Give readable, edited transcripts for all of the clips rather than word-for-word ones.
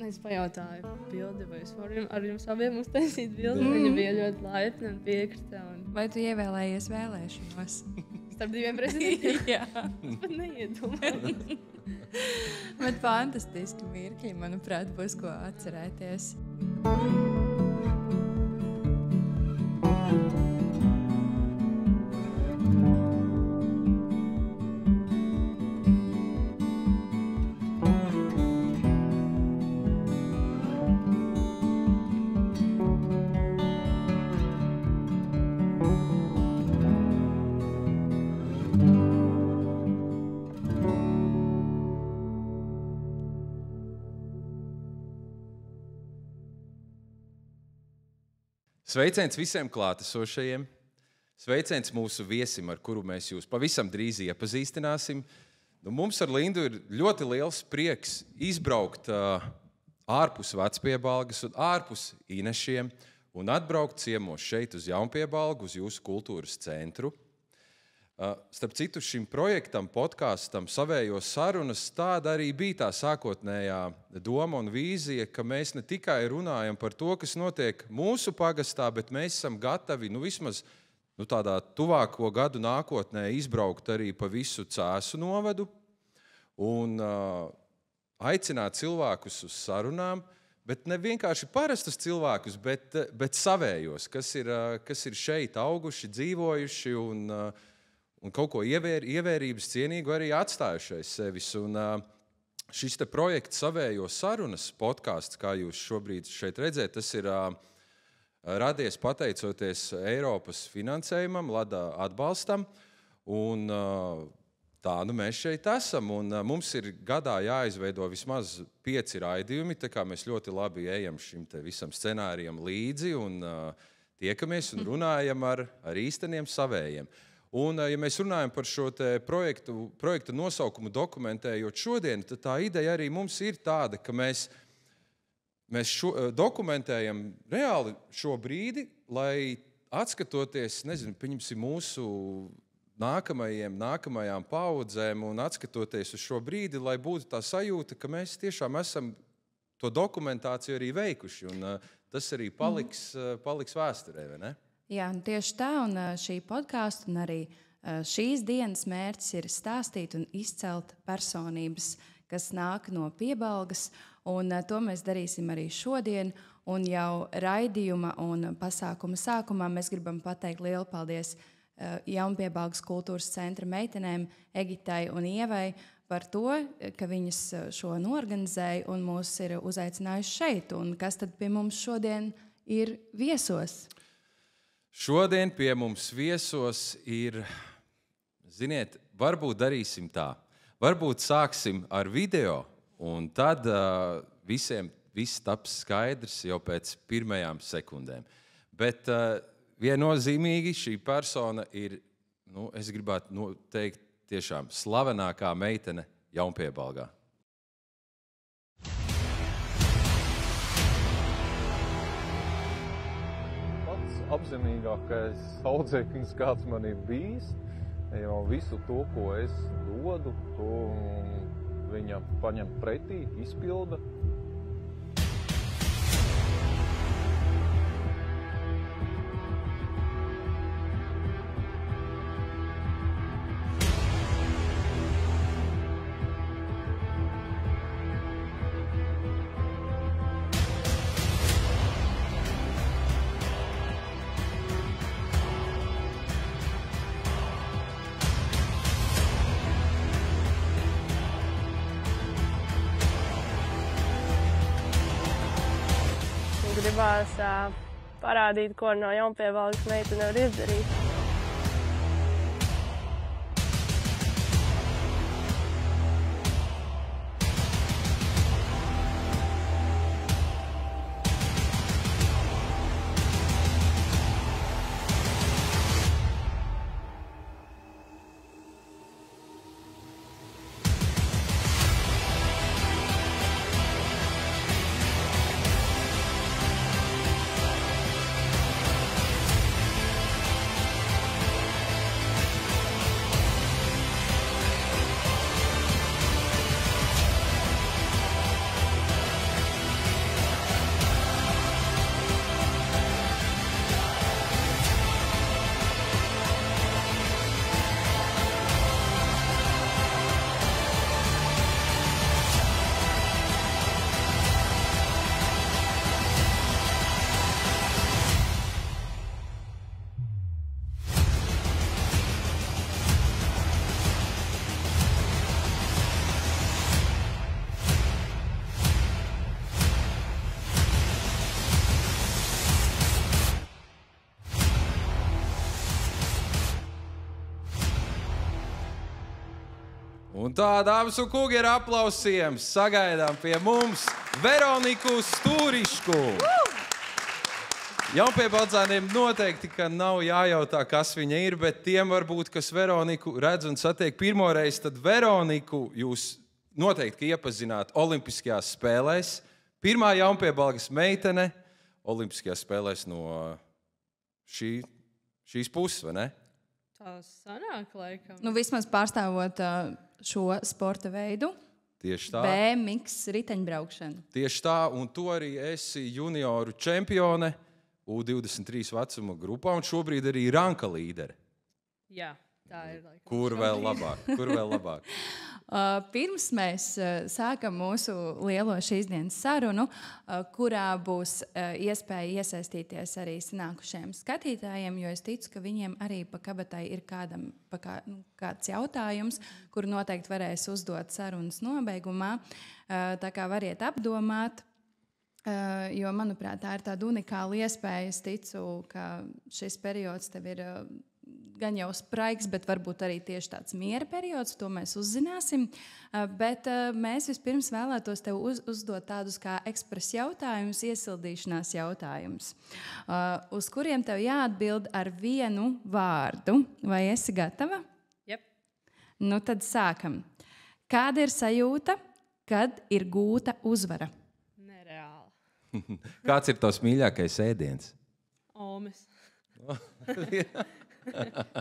Es pajautāju bildi, vai es varu ar jums abiem uztaisīt bildi. Viņa bija ļoti laipna un piekrita. Vai tu ievēlējies vēlēšanos? Starp diviem prezidentiem? Jā. Es pat neiedomājos. Bet fantastiski mirkļi, manuprāt, būs ko atcerēties. Sveiciens visiem klātesošajiem. Sveiciens mūsu viesim, ar kuru mēs jūs pavisam drīz iepazīstināsim. Mums ar Lindu ir ļoti liels prieks izbraukt ārpus Vecpiebalgas un ārpus Inešiem un atbraukt ciemos šeit uz Jaunpiebalgu, uz jūsu kultūras centru. Starp citu, šim projektam, podkastam, Savējos sarunas, tāda arī bija tā sākotnējā doma un vīzija, ka mēs ne tikai runājam par to, kas notiek mūsu pagastā, bet mēs esam gatavi vismaz tādā tuvāko gadu nākotnē izbraukt arī pa visu Cēsu novadu un aicināt cilvēkus uz sarunām, bet ne vienkārši parastus cilvēkus, bet savējos, kas ir šeit auguši, dzīvojuši un kaut ko ievērības cienīgu arī atstājušais sevis. Un šis te projekts Savējos sarunas podcasts, kā jūs šobrīd šeit redzēt, tas ir radies pateicoties Eiropas finansējumam, LADA atbalstam. Un tā mēs šeit esam. Un mums ir gadā jāizveido vismaz 5 raidījumi, tā kā mēs ļoti labi ejam šim te visam scenārijam līdzi un tiekamies un runājam ar īsteniem savējiem. Un, ja mēs runājam par šo te projekta nosaukumu dokumentējot šodien, tad tā ideja arī mums ir tāda, ka mēs dokumentējam reāli šo brīdi, lai atskatoties, pieņemsim mūsu nākamajām paudzēm un atskatoties uz šo brīdi, lai būtu tā sajūta, ka mēs tiešām esam to dokumentāciju arī veikuši. Un tas arī paliks vēsturē, vai ne? Jā, tieši tā, un šī podkāsta un arī šīs dienas mērķis ir stāstīt un izcelt personības, kas nāk no Piebalgas, un to mēs darīsim arī šodien, un jau raidījuma un pasākuma sākumā mēs gribam pateikt lielu paldies Jaunpiebalgas kultūras centra meitenēm Egitai un Ievai par to, ka viņas šo norganizēja un mūs ir uzaicinājuši šeit, un kas tad pie mums šodien ir viesos? Šodien pie mums viesos ir, ziniet, varbūt darīsim tā. Varbūt sāksim ar video, un tad viss taps skaidrs jau pēc pirmajām sekundēm. Bet viennozīmīgi šī persona ir, es gribētu teikt, tiešām slavenākā meitene Jaunpiebalgā. Apzinīgākais audzēknis, kāds man ir bijis, jau visu to, ko es dodu, to viņa paņem pretī, izpilda. Gribās parādīt, ko no Jaunpiebalgas meitene var izdarīt. Un tā, dāmas un kungi, ar aplausiem sagaidām pie mums Veroniku Stūrišku. Jaunpiebaldzēniem noteikti, ka nav jājautā, kas viņa ir, bet tiem varbūt, kas Veroniku redz un satiek pirmoreiz, tad Veroniku jūs noteikti iepazināt Olimpiskajās spēlēs. Pirmā jaunpiebalgas meitene Olimpiskajās spēlēs no šīs puses, vai ne? Tā sanāk, laikam. Nu, vismaz pārstāvot šo sporta veidu. Tieši tā. BMX riteņbraukšana. Tieši tā, un tu arī esi junioru čempione U23 vecuma grupā, un šobrīd arī ranka līdere. Jā, tā ir. Laikam. Kur vēl labāk? Pirms mēs sākam mūsu lielo šīs dienas sarunu, kurā būs iespēja iesaistīties arī sanākušiem skatītājiem, jo es ticu, ka viņiem arī pa kabatai ir kāds jautājums, kuru noteikti varēs uzdot sarunas nobeigumā. Tā kā variet apdomāt, jo, manuprāt, tā ir tāda unikāla iespēja. Es ticu, ka šis periods tev ir gan jau spraigs, bet varbūt arī tieši tāds miera periods, to mēs uzzināsim. Bet mēs vispirms vēlētos tev uzdot tādus kā ekspresa jautājumus, iesildīšanās jautājumus, uz kuriem tev jāatbild ar vienu vārdu. Vai esi gatava? Jep. Nu tad sākam. Kāda ir sajūta, kad ir gūta uzvara? Nereāli. Kāds ir tavs mīļākais ēdiens? Omes.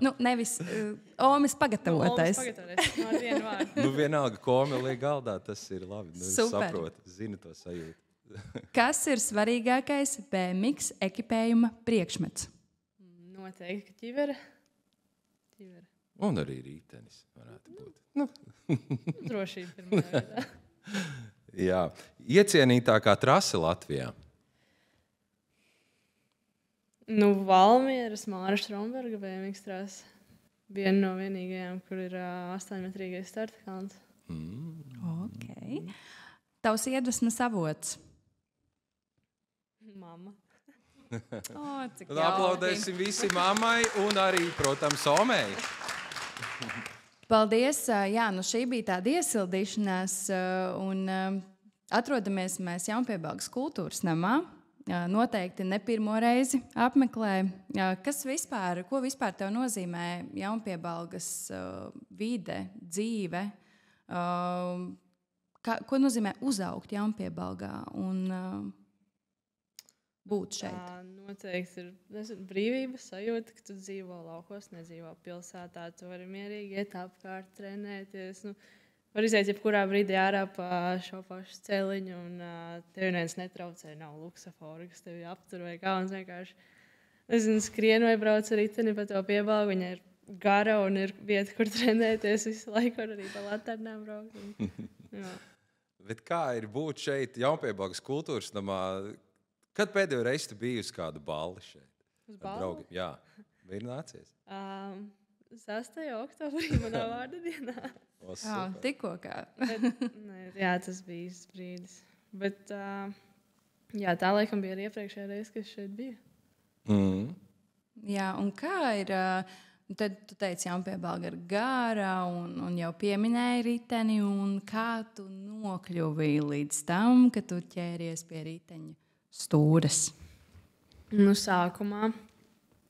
Nu, nevis omes pagatavotais. Omes pagatavotais. Man vienu vārdu. Nu, vienalga, ko man liek galdā, tas ir labi. Nu, Super. Saprotu, zinu to sajūtu. Kas ir svarīgākais BMX ekipējuma priekšmets? Noteikti, ka ķivere. Un arī rītenis varētu būt. Nu. Drošība pirmajā vietā. Jā. Iecienītākā trase Latvijā? Nu, Valmieras, Māra Stromberga BMX trase. Viena no vienīgajām, kur ir 8-metrīgais starta kalns. Okay. Tavs iedvesmas avots? Mamma. Cik Tad aplaudēsim visi mammai un arī, protams, Omei. Paldies. Jā, nu šī bija tāda iesildīšanās, un atrodamies mēs Jaunpiebalgas kultūras namā. Noteikti ne pirmo reizi apmeklē. Ko vispār tev nozīmē Jaunpiebalgas vide, dzīve? Ko nozīmē uzaugt Jaunpiebalgā un būt šeit? Noteikti ir brīvības sajūta, ka tu dzīvo laukos, nedzīvo pilsētā. Tu vari mierīgi iet apkārt, trenēties. Var iziet jebkurā brīdī ārā pa šo pašu celiņu, un tev neviens netraucē, nav luksaforu, kas tevi aptur vai kā. Un vienkārši skrien vai brauc ar riteni pa to Piebalgu. Viņa ir gara un ir vieta, kur trenēties visu laiku, un arī pa laternām braukt. Bet kā ir būt šeit Jaunpiebalgas kultūras namā? Kad pēdējo reizi tu biji uz kādu balli šeit? Uz balli? Jā, vai ir nācies? 6. oktobrī manā vārda dienā. Tikko kā. Jā, tas bija īsts brīdis. Bet jā, tā laikam bija arī iepriekšējā reize, kad šeit bija. Jā, un kā ir, tad tu teici, Jaunpiebalga ir gara un jau pieminēji riteni, un kā tu nokļuvi līdz tam, ka tu ķēries pie riteņa stūres? Nu, sākumā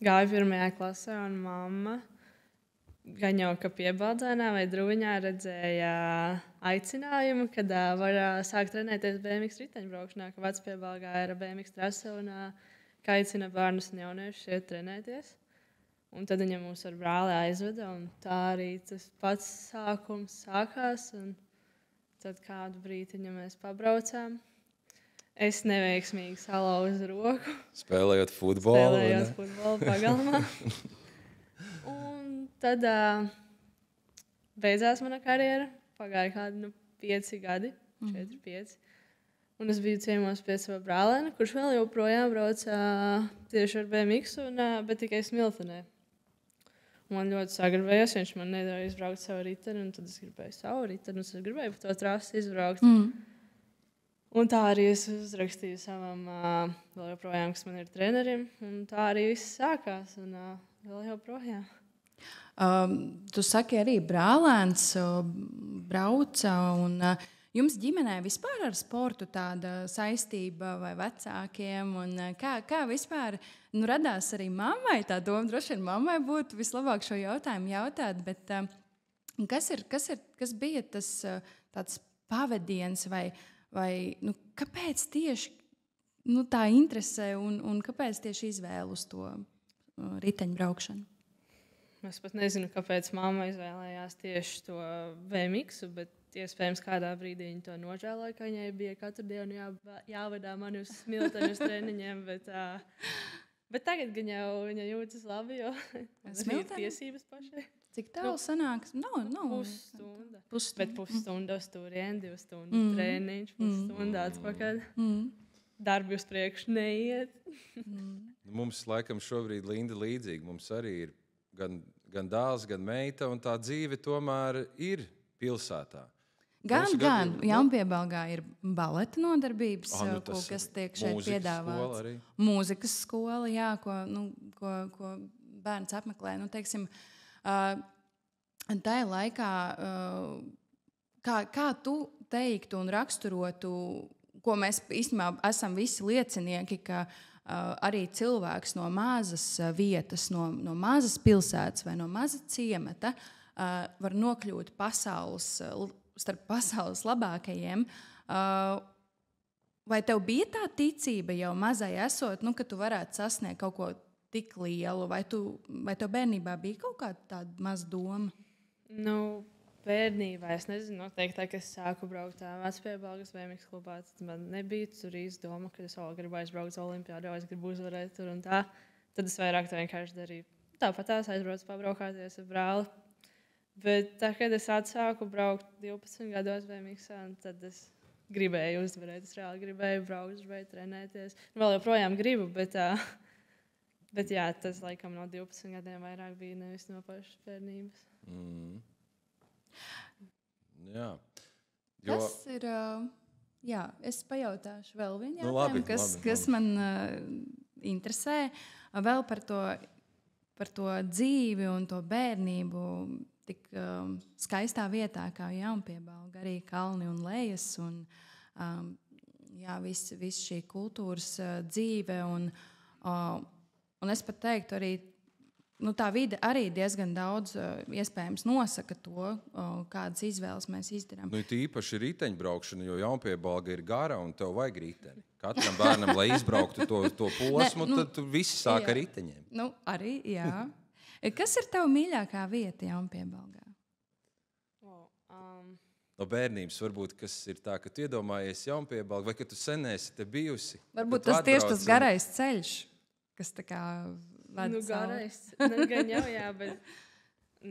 gāju 1. klasē, un mamma gan jau ka Piebaldzēnā vai Druviņā redzēja aicinājumu, kad var sākt trenēties BMX riteņbraukšanā, ka Vecpiebalgā ir BMX trase un ka aicina bērnus un jauniešus iet trenēties. Un tad viņa mūs ar brāli aizveda, un tā arī tas pats sākums sākās. Un tad kādu brīdiņu mēs pabraucām. Es neveiksmīgi salauzu roku. Spēlējot futbolu. Spēlējot futbolu pagalmā. Tad beidzās mana karjera. Pagāja kādi 5 gadi, 4-5. Un es biju ciemos pie sava brālēna, kurš vēl joprojām brauc tieši ar BMX, bet tikai smiltenē. Man ļoti sagribējās, viņš man nedarīja izbraukt savu riteni, un tad es gribēju savu riteni, un es gribēju pa to trasi izbraukt. Un tā arī es uzrakstīju savam, vēl joprojām, kas man ir trenerim, un tā arī viss sākās, un vēl joprojām. Tu saki, arī brālēns brauca. Jums ģimenē vispār ar sportu tāda saistība vai vecākiem? Kā vispār radās arī mammai tā doma? Droši vien mammai būtu vislabāk šo jautājumu jautāt, bet kas bija tas tāds pavadiens vai kāpēc tieši tā interese un kāpēc tieši izvēle uz to riteņbraukšanu? Es pat nezinu, kāpēc mamma izvēlējās tieši to VMX, bet iespējams kādā brīdī viņa to nožēloja, ka viņai bija katru dienu jāvadā mani uz smilteni uz treniņiem. Bet tagad viņa jūtas labi, jo ir tiesības pašai. Cik tālu sanāks? Pusstunda. Bet pusstunda uz turieni, 2 stundas treniņš, pusstunda atpakaļ. Darbi uz priekšu neiet. Mums laikam šobrīd Linda līdzīgi. Mums arī ir gan dēls, gan meita, un tā dzīve tomēr ir pilsētā. Gan Jaunpiebalgā ir baleta nodarbības, kas tiek šeit piedāvāts. Mūzikas skola, jā, ko bērns apmeklē. Tajā laikā, kā tu teiktu un raksturotu, ko mēs īstenībā esam visi liecinieki, ka arī cilvēks no mazas vietas, no mazas pilsētas vai no maza ciemata var nokļūt starp pasaules labākajiem. Vai tev bija tā ticība jau mazai esot, ka tu varētu sasniegt kaut ko tik lielu, vai tev bērnībā bija kaut kāda tāda maza doma? Bērnībā es nezinu, noteikti, kad es sāku braukt Vecpiebalgas VMX klubā, tad man nebija tur īsti doma, ka es gribu aizbraukt uz olimpiādu, es gribu uzvarēt tur un tā. Tad es vairāk to vienkārši darīju. Tāpat aizbraucu pabraukāties ar brāli. Bet tā, kad es atsāku braukt 12 gados VMX, tad es gribēju uzvarēt. Es reāli gribēju braukt, gribēju trenēties. Vēl joprojām gribu, bet jā, tas laikam no 12 gadiem vairāk bija nevis no pašas bērnības. Jā. Kas ir, es pajautāšu vēl vienu jautājumu, kas man interesē. Vēl par to dzīvi un to bērnību tik skaistā vietā kā Jaunpiebalga, arī kalni un lejas un viss šī kultūras dzīve un es pat teiktu arī tā vide arī diezgan daudz iespējams nosaka to, kādas izvēles mēs izdarām. Īpaši riteņbraukšana, jo Jaunpiebalga ir gara un tev vajag riteni. Katram bērnam, lai izbrauktu to posmu, tad visi sāk ar riteņiem. Arī, jā. Kas ir tava mīļākā vieta Jaunpiebalgā? No bērnības varbūt, kas ir tā, ka tu iedomājies Jaunpiebalgu, vai ka tu sen esi te bijusi. Varbūt tas tieši tas garais ceļš, kas tā kā garais. Gan jau, jā, bet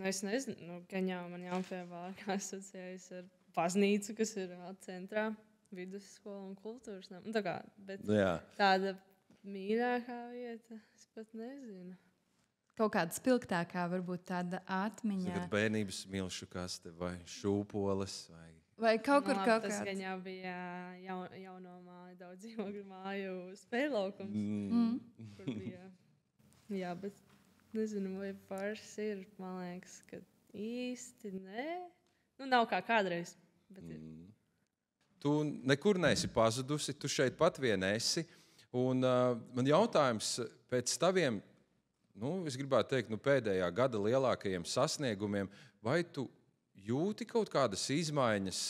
es nezinu, gan jau man Jaunpiebalga asociējas ar baznīcu, kas ir centrā, vidusskola un kultūras nama. Bet tāda mīļākā vieta, es pat nezinu. Kaut kāda spilgtākā, varbūt tāda atmiņā. Tagad bērnības milšu kaste vai šūpoles. Vai kaut kur kaut kāds. Tas gan jau bija jauno māju, daudz dzīvokļu māju spēļlaukums. Kur bija. Jā, bet nezinu, vai pāris ir, man liekas, ka īsti nē. Nav kā kādreiz, bet ir. Tu nekur neesi pazudusi, tu šeit pat vien esi. Un man jautājums pēc taviem, es gribētu teikt, pēdējā gada lielākajiem sasniegumiem, vai tu jūti kaut kādas izmaiņas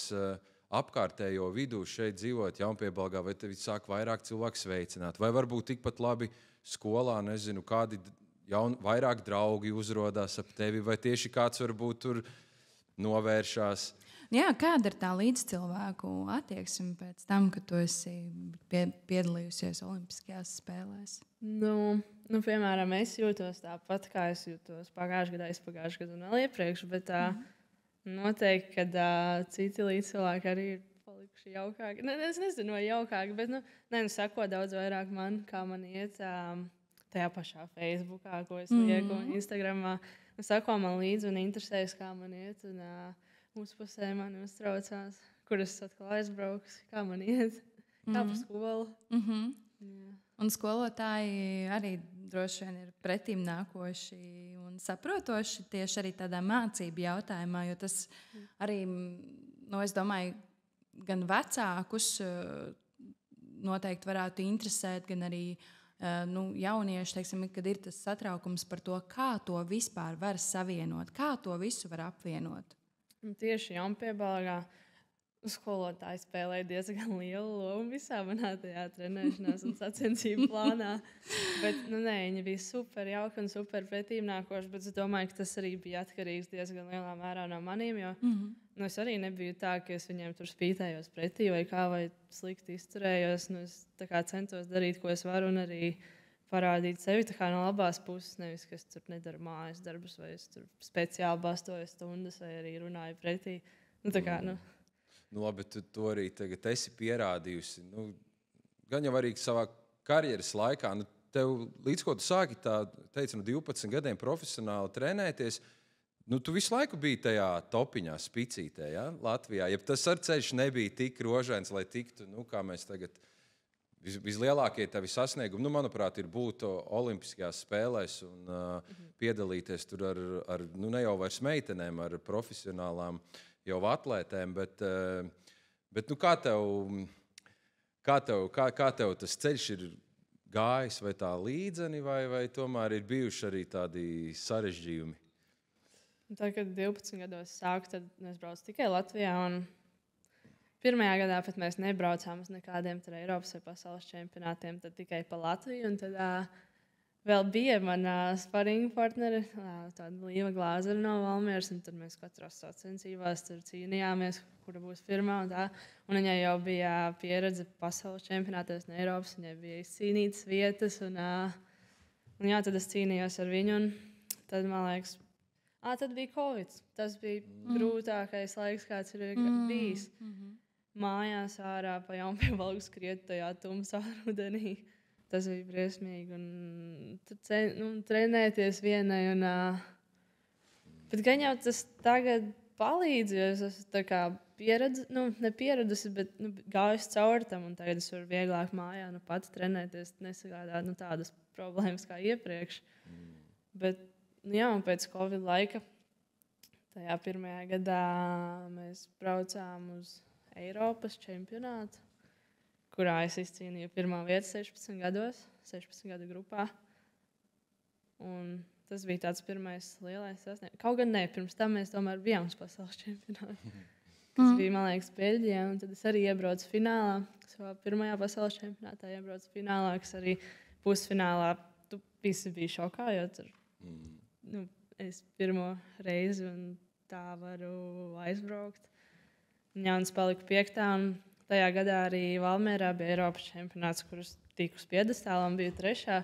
apkārtējo vidū šeit dzīvot Jaunpiebalgā, vai tevi sāk vairāk cilvēku sveicināt, vai varbūt tikpat labi skolā, nezinu, kādi vairāk draugi uzrodās ap tevi, vai tieši kāds varbūt tur novēršās? Jā, kāda ir tā līdzcilvēku attieksme pēc tam, kad tu esi piedalījusies Olimpiskajās spēlēs? Piemēram, es jūtos tāpat, kā es jūtos pagājušajā gadā un vēl iepriekš, bet noteikti, ka citi līdzcilvēki arī ir palikuši jaukāki. Es nezinu, vai jaukāki, bet sako daudz vairāk man, kā man iet tajā pašā Facebookā, ko es lieku, un Instagramā. Sako man līdzi un interesējas, kā man iet, un uzpusē mani uztraucās, kur es atkal aizbrauks, kā man iet, kā pa skolu. Un skolotāji arī droši vien ir pretīm nākoši un saprotoši tieši arī tādā mācību jautājumā, jo tas arī, es domāju, gan vecākus noteikti varētu interesēt, gan arī jaunieši, teiksim, kad ir tas satraukums par to, kā to vispār var savienot, kā to visu var apvienot. Un tieši jaunpiebalgā skolotāji spēlēja diezgan lielu lomu visā manā tajā trenēšanās un sacensību plānā. Bet, viņi bija super jauki un super pretīmnākoši, bet es domāju, ka tas arī bija atkarīgs diezgan lielā mērā no maniem, jo es arī nebiju tā, ka es viņiem tur spītējos pretī vai slikti izturējos. Es centos darīt, ko es varu, un arī parādīt sevi no labās puses. Nevis, ka es tur nedaru mājas darbus, vai es tur speciāli bastoju stundas, vai arī runāju pretī. Labi, tu to arī tagad esi pierādījusi. Gan jau arī savā karjeras laikā, tev līdz ko tu sāki teici, 12 gadiem profesionāli trenēties, tu visu laiku biji tajā topiņā, spicītē, ja, Latvijā. Ja tas ar ceļš nebija tik rožains, lai tiktu, kā mēs tagad vislielākie tavi sasniegumi, manuprāt, ir būt Olimpiskajās spēlēs un piedalīties tur ar ne jau vairs meitenēm, ar profesionālām jau atlētēm, bet kā tev tas ceļš ir gājis, vai tā līdzeni, vai tomēr ir bijuši arī tādi sarežģījumi? Tad, kad 12 gados sāku, tad es braucu tikai Latvijā, un pirmajā gadā pat mēs nebraucām uz nekādiem Eiropas vai pasaules čempionātiem, tad tikai pa Latviju, un tad vēl bija mana sparinga partneri, tāda Līva Glāzera no Valmieras, un tad mēs katrās sacensībās tur cīnījāmies, kura būs pirmā un tā. Un viņai jau bija pieredze pasaules čempionātos un Eiropas, viņai bija izcīnītas vietas, un tad es cīnījos ar viņu, un tad, man liekas, tad bija Covid. Tas bija grūtākais laiks, kāds ir bijis. Mājās ārā pa jaunpiebalgu skriet tajā tumsā rudenī. Tas bija briesmīgi. Un trenēties vienai. Bet gan jau tas tagad palīdz, jo es esmu nepieradusi, bet gājusi cauri tam. Un tagad es varu vieglāk mājā pati trenēties, nesagādāt tādas problēmas kā iepriekš. Bet un pēc Covid laika, tajā pirmajā gadā mēs braucām uz Eiropas čempionātu, kurā es izcīnīju pirmā vietu 16 gados, 16 gadu grupā. Un tas bija tāds pirmais lielais sasniegums. Kaut gan pirms tam mēs tomēr bijām uz pasaules čempionātu, kas bija, man liekas, Beļģijā. Un tad es arī iebraucu finālā, savā pirmajā pasaules čempionātā iebraucu finālā, kas arī pusfinālā. Visi bija šokā, jo tur es pirmo reizi un tā varu aizbraukt. Un es paliku 5. un tajā gadā arī Valmierā bija Eiropas čempionāts, kurus tiku uz piedestāla un biju 3.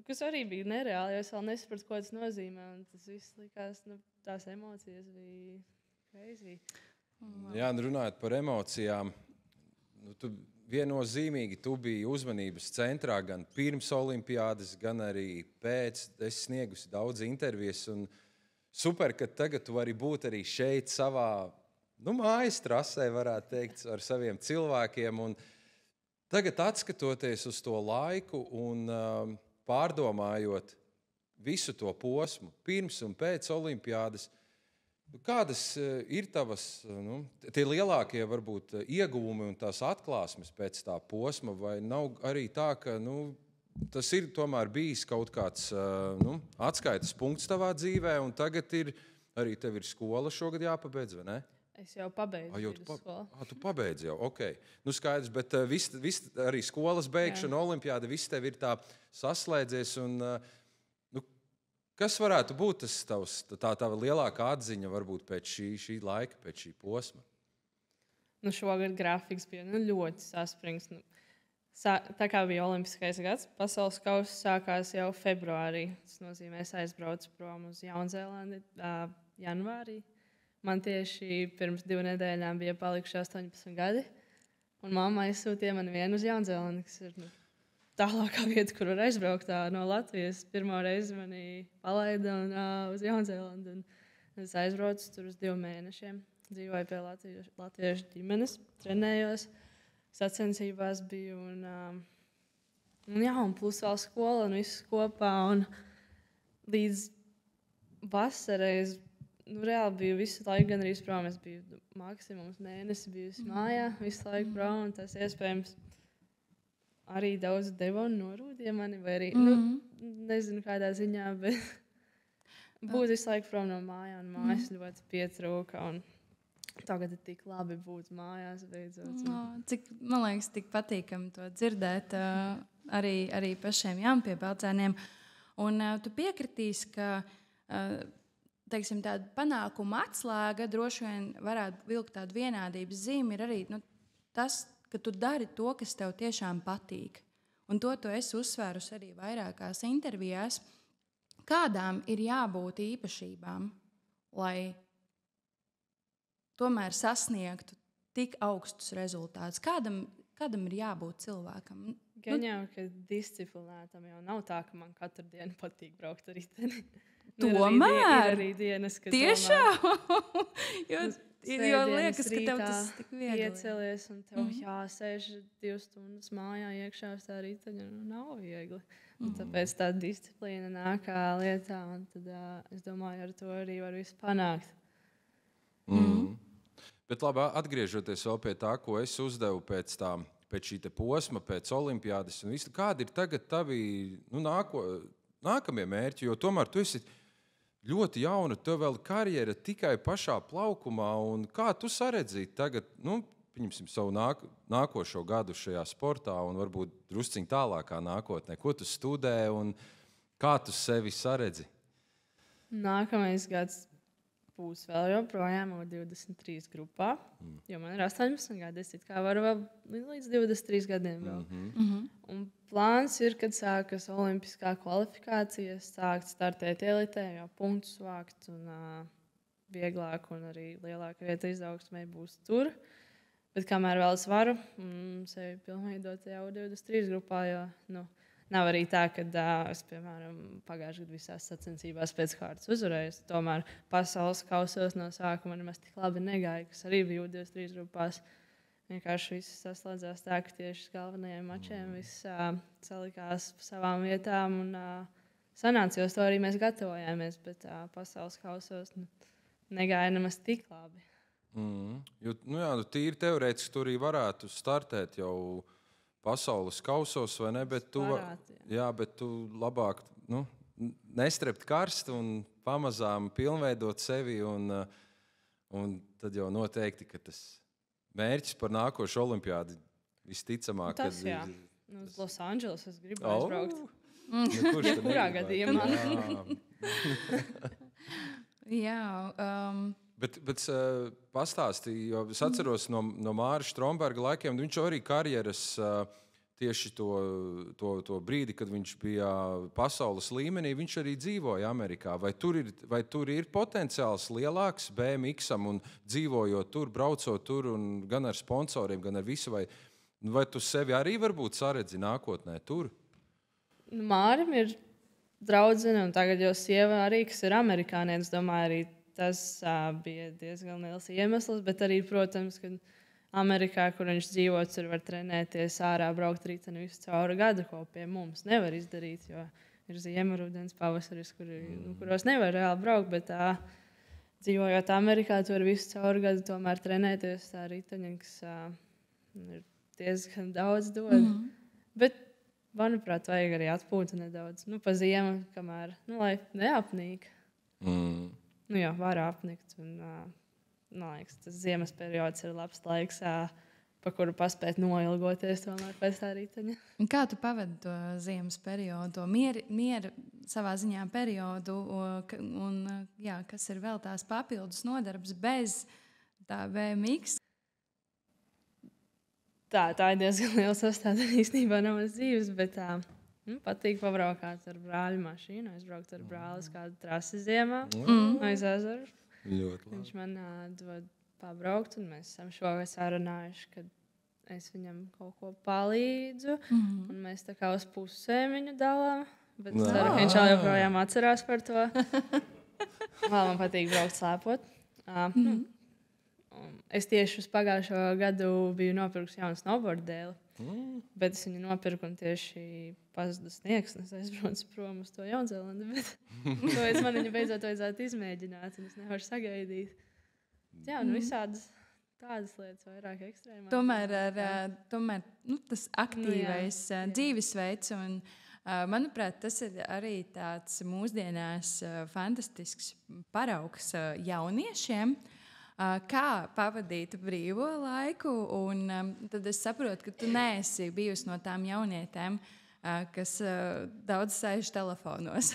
Kas arī bija nereāli, jo es vēl nesapratu, ko tas nozīmē. Un tas viss likās, tās emocijas bija crazy. Jā, runājot par emocijām, viennozīmīgi tu biji uzmanības centrā gan pirms olimpiādes, gan arī pēc. Es sniegusi daudz intervijas. Un super, ka tagad tu vari būt arī šeit savā mājas trasē, varētu teikt, ar saviem cilvēkiem. Un tagad, skatoties uz to laiku un pārdomājot visu to posmu, pirms un pēc olimpiādes, kādas ir tavas tie lielākie varbūt ieguvumi un tās atklāsmes pēc tā posma, vai nav arī tā, ka tas ir tomēr bijis kaut kāds atskaites punkts tavā dzīvē, un tagad arī tev ir skola šogad jāpabeidz, vai ne? Es jau pabeidzu skolu. Tu pabeidzi jau, ok. Skaidrs, bet viss arī skolas beigšana, olimpiāda, viss tev ir tā saslēdzies. Un, kas varētu būt tā tava lielākā atziņa varbūt pēc šī laika, pēc šī posma? Šogad grafiks bija ļoti saspringts. Tā kā bija olimpiskais gads, pasaules kausa sākās jau februārī. Tas nozīmē, es aizbraucu prom uz Jaunzēlandi janvārī. Man tieši pirms 2 nedēļām bija palikuši 18 gadi, un mamma aizsūtīja mani vienu uz Jaunzēlandi, kas ir tālākā vieta, kur var aizbraukt no Latvijas. Pirmo reizi mani palaida uz Jaunzēlandi, un es aizbraucu tur uz 2 mēnešiem. Dzīvoju pie latviešu ģimenes, trenējos, sacensībās biju, un Un plus vēl skola un viss kopā. Un līdz vasarai es reāli biju visu laiku gan arī prom. Es biju maksimums mēnesi bijusi mājā, visu laiku prom. Tas iespējams arī daudz deva un norūdīja mani. Vai arī, nezinu kādā ziņā, bet būt visu laiku prom no mājām. Un mājas ļoti pietrūka. Un tagad ir tik labi būt mājās beidzot. Man liekas, tik patīkami to dzirdēt arī pašiem jaunpiebaldzēniem. Un tu piekritīsi, ka teiksim, tāda panākuma atslēga droši vien varētu vilkt tādu vienādības zīmi ir arī tas, ka tu dari to, kas tev tiešām patīk. Un to tu esi uzsvērusi arī vairākās intervijās. Kādām ir jābūt īpašībām, lai tomēr sasniegtu tik augstus rezultātus? Kādam ir jābūt cilvēkam? Gan jau, ka disciplinētam jau nav tā, ka man katru dienu patīk braukt ar riteni. Tomēr? Ir arī dienas, ka tiešām? jo liekas, ka tev tas tik viegli. Iecelies un tev jāsēž 2 stundas mājā iekšā uz tā riteņa. Nav viegli. Un tāpēc tā disciplīna nāk lietā. Un tad es domāju, ar to arī var visu panākt. Bet labi, atgriežoties vēl pie tā, ko es uzdevu pēc šī posma, pēc olimpiādas un visu. Kādi ir tagad tavi nākamie mērķi? Jo tomēr tu esi ļoti jauna, tev vēl karjera tikai pašā plaukumā. Un kā tu saredzi tagad, pieņemsim savu nākošo gadu šajā sportā un varbūt drusciņ tālākā nākotnē? Ko tu studē un kā tu sevi saredzi? Nākamais gads būs vēl joprojām 23 grupā, jo man ir 18 gadi. Es kā varu vēl līdz 23 gadiem vēl. Un plāns ir, kad sākas olimpiskā kvalifikācija, sākt startēt elitē, jau punktus vākt un vieglāk un arī lielāka vieta izaugsmē būs tur. Bet kamēr vēl es varu sevi pilnveidot jau 23 grupā, jo nav arī tā, ka es, piemēram, pagājušajā gadā visās sacensībās pēc kārtas uzvarēju. Tomēr pasaules kausos no sākuma nemaz tik labi negāja, kas arī bija 23 grupās. Vienkārši viss saslēdzās tā, ka tieši galvenajiem mačiem viss salikās pa savām vietām un sanāca, jo to arī mēs gatavojāmies, bet pasaules kausos negāja nemaz tik labi. Tīri teorētiski tur arī varētu startēt jau pasaules kausos, vai ne? Bet tu labāk nestrept karst un pamazām pilnveidot sevi. Un tad jau noteikti, ka tas mērķis par nākošo olimpiādu visticamāk. Tas, jā. Uz Losandželos es gribu aizbraukt. Kurā gadījumā? Jā. Bet pastāstīju, jo es atceros no Māra Stromberga laikiem, viņš arī karjeras tieši to brīdi, kad viņš bija pasaules līmenī, viņš arī dzīvoja Amerikā. Vai tur ir potenciāls lielāks BMX-am un dzīvojot tur, braucot tur un gan ar sponsoriem, gan ar visu? Vai tu sevi arī varbūt saredzi nākotnē tur? Mārim ir draudzene un tagad jau sieva arī, kas ir amerikānietis, domāju arī. Tas bija diezgan liels iemesls, bet arī, protams, ka Amerikā, kur viņš dzīvo, tur var trenēties ārā, braukt riteni visu cauri gadu, ko pie mums nevar izdarīt, jo ir ziema, rudens, pavasaris, kuros nevar reāli braukt, bet dzīvojot Amerikā, tur visu cauri gadu tomēr trenēties tā riteņa, kas ir diezgan daudz dod. Bet, manuprāt, vajag arī atpūtu nedaudz, pa ziemu, kamēr, lai neapnīk. Jā, var apnikt. Un, liekas, tas ziemas periods ir labs laiks, pa kuru paspēt noilgoties pēc tā riteņa. Un kā tu pavadi to ziemas periodu, to miera savā ziņā periodu, un kas ir vēl tās papildus nodarbs bez tā BMX? Tā ir diezgan liela sastāvdaļa īstenībā no manas dzīves, bet patīk pabraukāt ar brāļu mašīnu, aizbraukt ar brāli uz kādu trasi ziemā, aiz ezeru. Viņš man dod pabraukt, un mēs esam šogad sarunājuši, ka es viņam kaut ko palīdzu, un mēs tā kā uz pusēm viņu dalām, bet es ceru, ka viņš joprojām atcerās par to. Man patīk braukt slēpot. Es tieši uz pagājušo gadu biju nopirkusi jaunu snowboard dēli. Bet es viņu nopirku un tieši pazuda sniegs. Es aizbraucu prom uz to Jaunzēlandi. Tāpēc man viņu beidzot vajadzētu izmēģināt. Un es nevaru sagaidīt. Jā, visādas tādas lietas vairāk ekstrēmās. Tomēr tas aktīvais dzīvesveids. Un, manuprāt, tas ir arī tāds mūsdienās fantastisks paraugs jauniešiem. Kā pavadīt brīvo laiku, un tad es saprotu, ka tu neesi bijusi no tām jaunietēm, kas daudz sēž telefonos.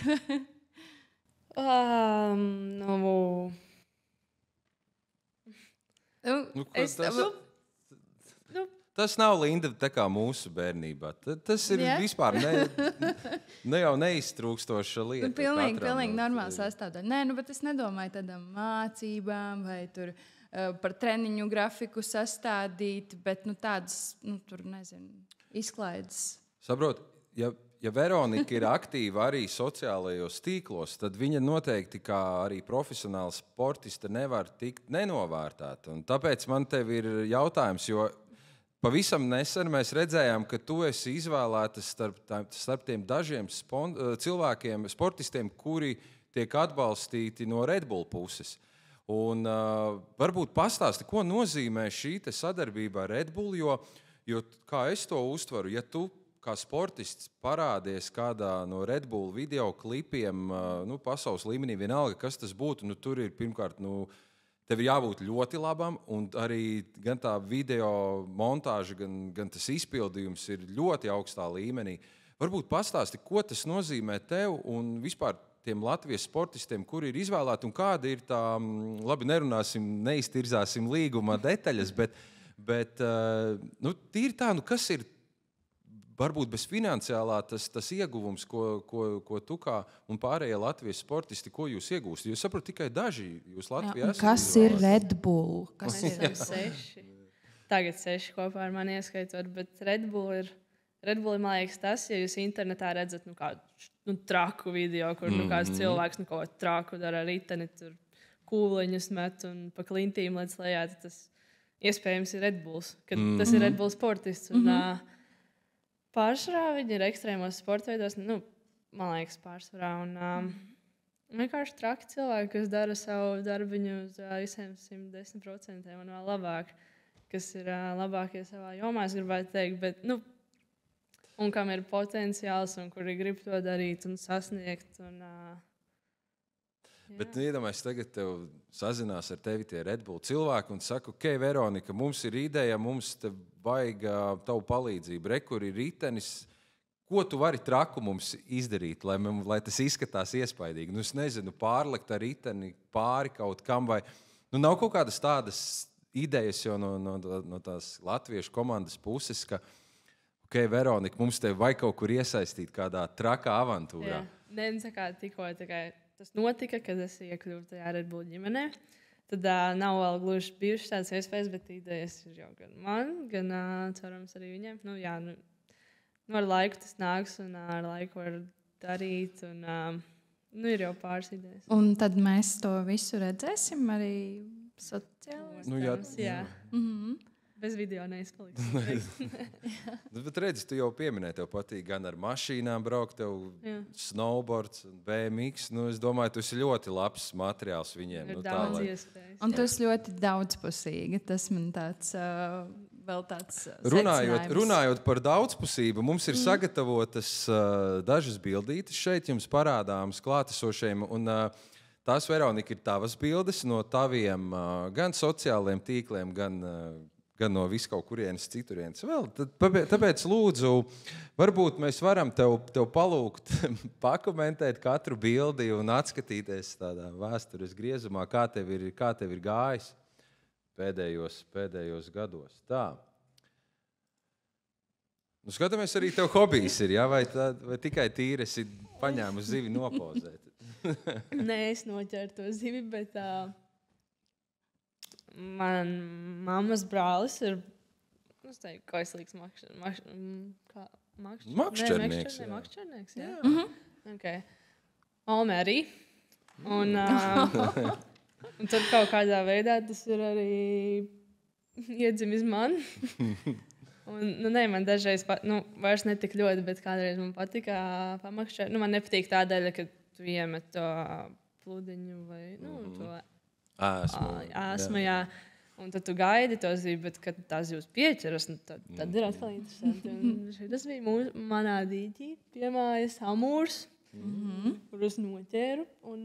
Tas nav, Linda, tā kā mūsu bērnībā. Tas ir vispār ne jau neiztrūkstoša lieta. Pilnīgi normāli sastāvdaļa. Nē, bet es nedomāju tādām mācībām vai tur par treniņu grafiku sastādīt, bet tādas, tur nezinu, izklaides. Saprot, ja Veronika ir aktīva arī sociālajos tīklos, tad viņa noteikti kā arī profesionāla sportiste nevar tikt nenovērtēta. Un tāpēc man tev ir jautājums, jo pavisam nesen mēs redzējām, ka tu esi izvēlēta starp tiem dažiem cilvēkiem, sportistiem, kuri tiek atbalstīti no Red Bull puses. Un varbūt pastāsti, ko nozīmē šī sadarbība ar Red Bull, jo kā es to uztveru, ja tu kā sportists parādies kādā no Red Bull video klipiem, pasaules līmenī, vienalga, kas tas būtu, tur ir pirmkārt, tev ir jābūt ļoti labam, un arī gan tā video montāža, gan tas izpildījums ir ļoti augstā līmenī. Varbūt pastāsti, ko tas nozīmē tev un vispār tiem Latvijas sportistiem, kuri ir izvēlēti, un kāda ir tā, labi, neiztirzāsim līguma detaļas, bet tīri tā, kas ir varbūt bez finansiālā tas ieguvums, ko tu kā un pārējie Latvijas sportisti, ko jūs iegūstat? Jūs saprotat tikai daži. Jūs Latvijā esat. Kas ir Red Bull? Kas ir 6? Tagad 6 kopā ar mani ieskaitot, bet Red Bull ir, man liekas, tas, ja jūs internetā redzat kādu traku video, kur kāds cilvēks kaut ko traku dara ar riteni, tur kūliņus met un pa klintīm līdz lejā, tas iespējams ir Red Bulls, kad tas ir Red Bull sportists. Un, pārsvarā viņi ir ekstrēmos sporta veidos, man liekas, pārsvarā. Un vienkārši traki cilvēki, kas dara savu darbiņu uz visiem 110% un vēl labāk, kas ir labākie savā jomā, es gribētu teikt. Bet, un kam ir potenciāls un kuri grib to darīt un sasniegt. Un, bet iedomājies, tagad tev sazinās ar tevi tie Red Bull cilvēki un saka, ok, Veronika, mums ir ideja, mums te vajag tavu palīdzību. Kur ir ritenis, ko tu vari traku mums izdarīt, lai tas izskatās iespaidīgi? Es nezinu, pārlikt ar riteni pāri kaut kam vai... nav kaut kādas tādas idejas jau no tās latviešu komandas puses, ka, ok, Veronika, mums te vajag kaut kur iesaistīt kādā trakā avantūrā. Nē, tikko tas notika, kad es iekļuvu tajā Red Bull ģimenē. Tad nav vēl gluži bijušas tādas iespējas, bet idejas ir jau gan man, gan cerams arī viņiem. Ar laiku tas nāks un ar laiku var darīt. Un, ir jau pāris idejas. Un tad mēs to visu redzēsim arī sociālajos. Jā. Bez video neizpaliks. Bet redzi, tu jau pieminēji, tev patīk gan ar mašīnām braukt, tev snowboards, BMX. Es domāju, tu esi ļoti labs materiāls viņiem. Ir daudz iespējas. Un tu esi ļoti daudzpusīga. Tas man tāds vēl tāds runājot par daudzpusību, mums ir sagatavotas dažas bildītes šeit jums parādāmas klātesošiem. Un tās, Veronika, ir tavas bildes no taviem gan sociālajiem tīkliem, gan no visu kaut kurienes citurienes vēl. Tāpēc lūdzu, varbūt mēs varam tev palūgt pakomentēt katru bildi un atskatīties tādā vēstures griezumā, kā tev ir gājis pēdējos gados. Tā. Skatāmies, arī tev hobijs ir, ja? Vai tikai tīri esi paņēmusi zivi nopozēt? Nē, es noķēru to zivi, bet... Man mammas brālis ir, es teiktu, kaislīgs makšķernieks. Jā. Okay. Ome arī. Un tur kaut kādā veidā tas ir arī iedzimis man. Un, man dažreiz, vairs netik ļoti, bet kādreiz man patika pamakšķēt. Man nepatīk tādēļ, ka tu iemet to pludiņu vai, to āsmu, jā. Un tad tu gaidi to zivu, bet kad tās jūs pieķeras, tad ir atkal interesanti. Tas bija manā dīķī pie mājas amūrs, kurus noķēru. Un,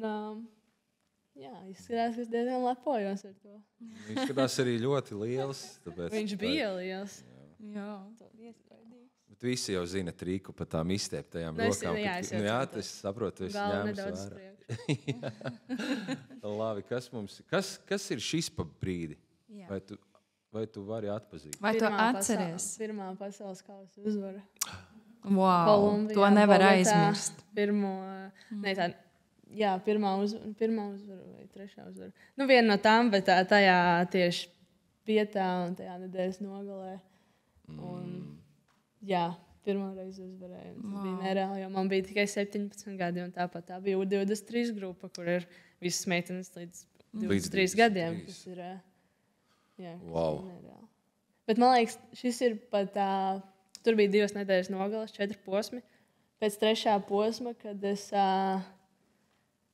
izskatās, ka es diezgan lepojos ar to. Izskatās arī ļoti liels. Viņš bija liels. Jā. Bet visi jau zina triku par tām izstieptajām rokām. Jā, tas saprotu, es ņēmu vērā. Labi, kas ir šis pa brīdi? Vai tu vari atpazīt? Vai tu atceries? Pirmā pasaules kausa uzvara. Wow, Kolumbijā, to nevar Bogotā, aizmirst. Pirmā uzvara vai trešā uzvara. Viena no tām, bet tajā tieši vietā un tajā nedēļas nogalē. Un, pirmā reize uzvarēju. Tas bija nereāli, jo man bija tikai 17 gadi. Tāpat tā bija U23 grupa, kur ir visas meitenes līdz 23 gadiem. Tas ir nereāli. Bet man liekas, šis ir pat tur bija 2 nedēļas nogalas, 4 posmi. Pēc 3. posma, kad es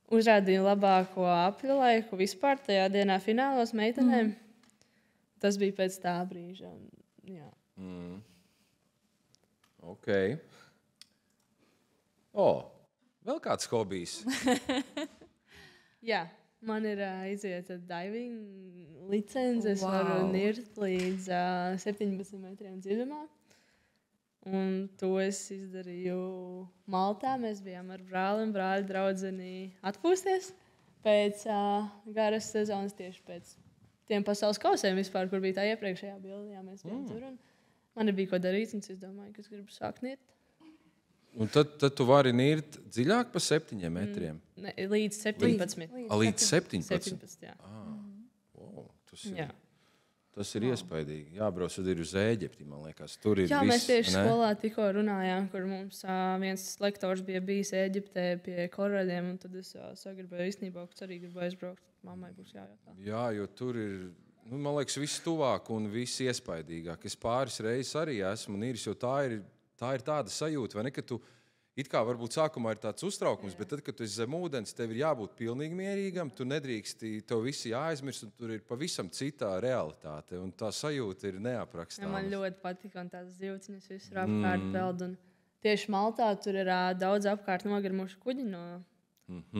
uzrādīju labāko apļu laiku vispār tajā dienā finālos meitenēm, tas bija pēc tā brīža. Ok. Vēl kāds hobijs? Jā, man ir izieta diving licence. Es varu nirt līdz 17 metriem dziļumā. Un to es izdarīju Maltā. Mēs bijām ar brāli un brāļa draudzeni atpūsties pēc garas sezonas, tieši pēc tiem pasaules kausiem vispār, kur bija tā iepriekšējā bildē. Mēs bijām tur un man nebija ko darīt, un es domāju, ka es gribu sākt nirt. Un tad tu vari nirt dziļāk pa 7 metriem? Ne, līdz 17. Līdz 17? 17, jā. Tas ir iespaidīgi. Jābrauc ir uz Ēģipti, man liekas. Tur ir mēs tieši skolā tikko runājām, kur mums viens lektors bija bijis Ēģiptē pie korāļiem, un tad es sagribēju īstenībā, ka arī gribu aizbraukt. Mammai būs jājautā. Jā, jo tur ir, man liekas, viss tuvāk un viss iespaidīgāk. Es pāris reizes arī esmu niris, jo tā ir tāda sajūta, vai ne, ka tu it kā varbūt sākumā ir tāds uztraukums, bet tad, kad tu esi zem ūdens, tev ir jābūt pilnīgi mierīgam, tu nedrīksti, tev visi jāaizmirst, un tur ir pavisam citā realitāte, un tā sajūta ir neaprakstāma. Man ļoti patika, un tās zivciņas visur apkārt peld, un tieši Maltā tur ir daudz apkārt nogrimuši kuģi no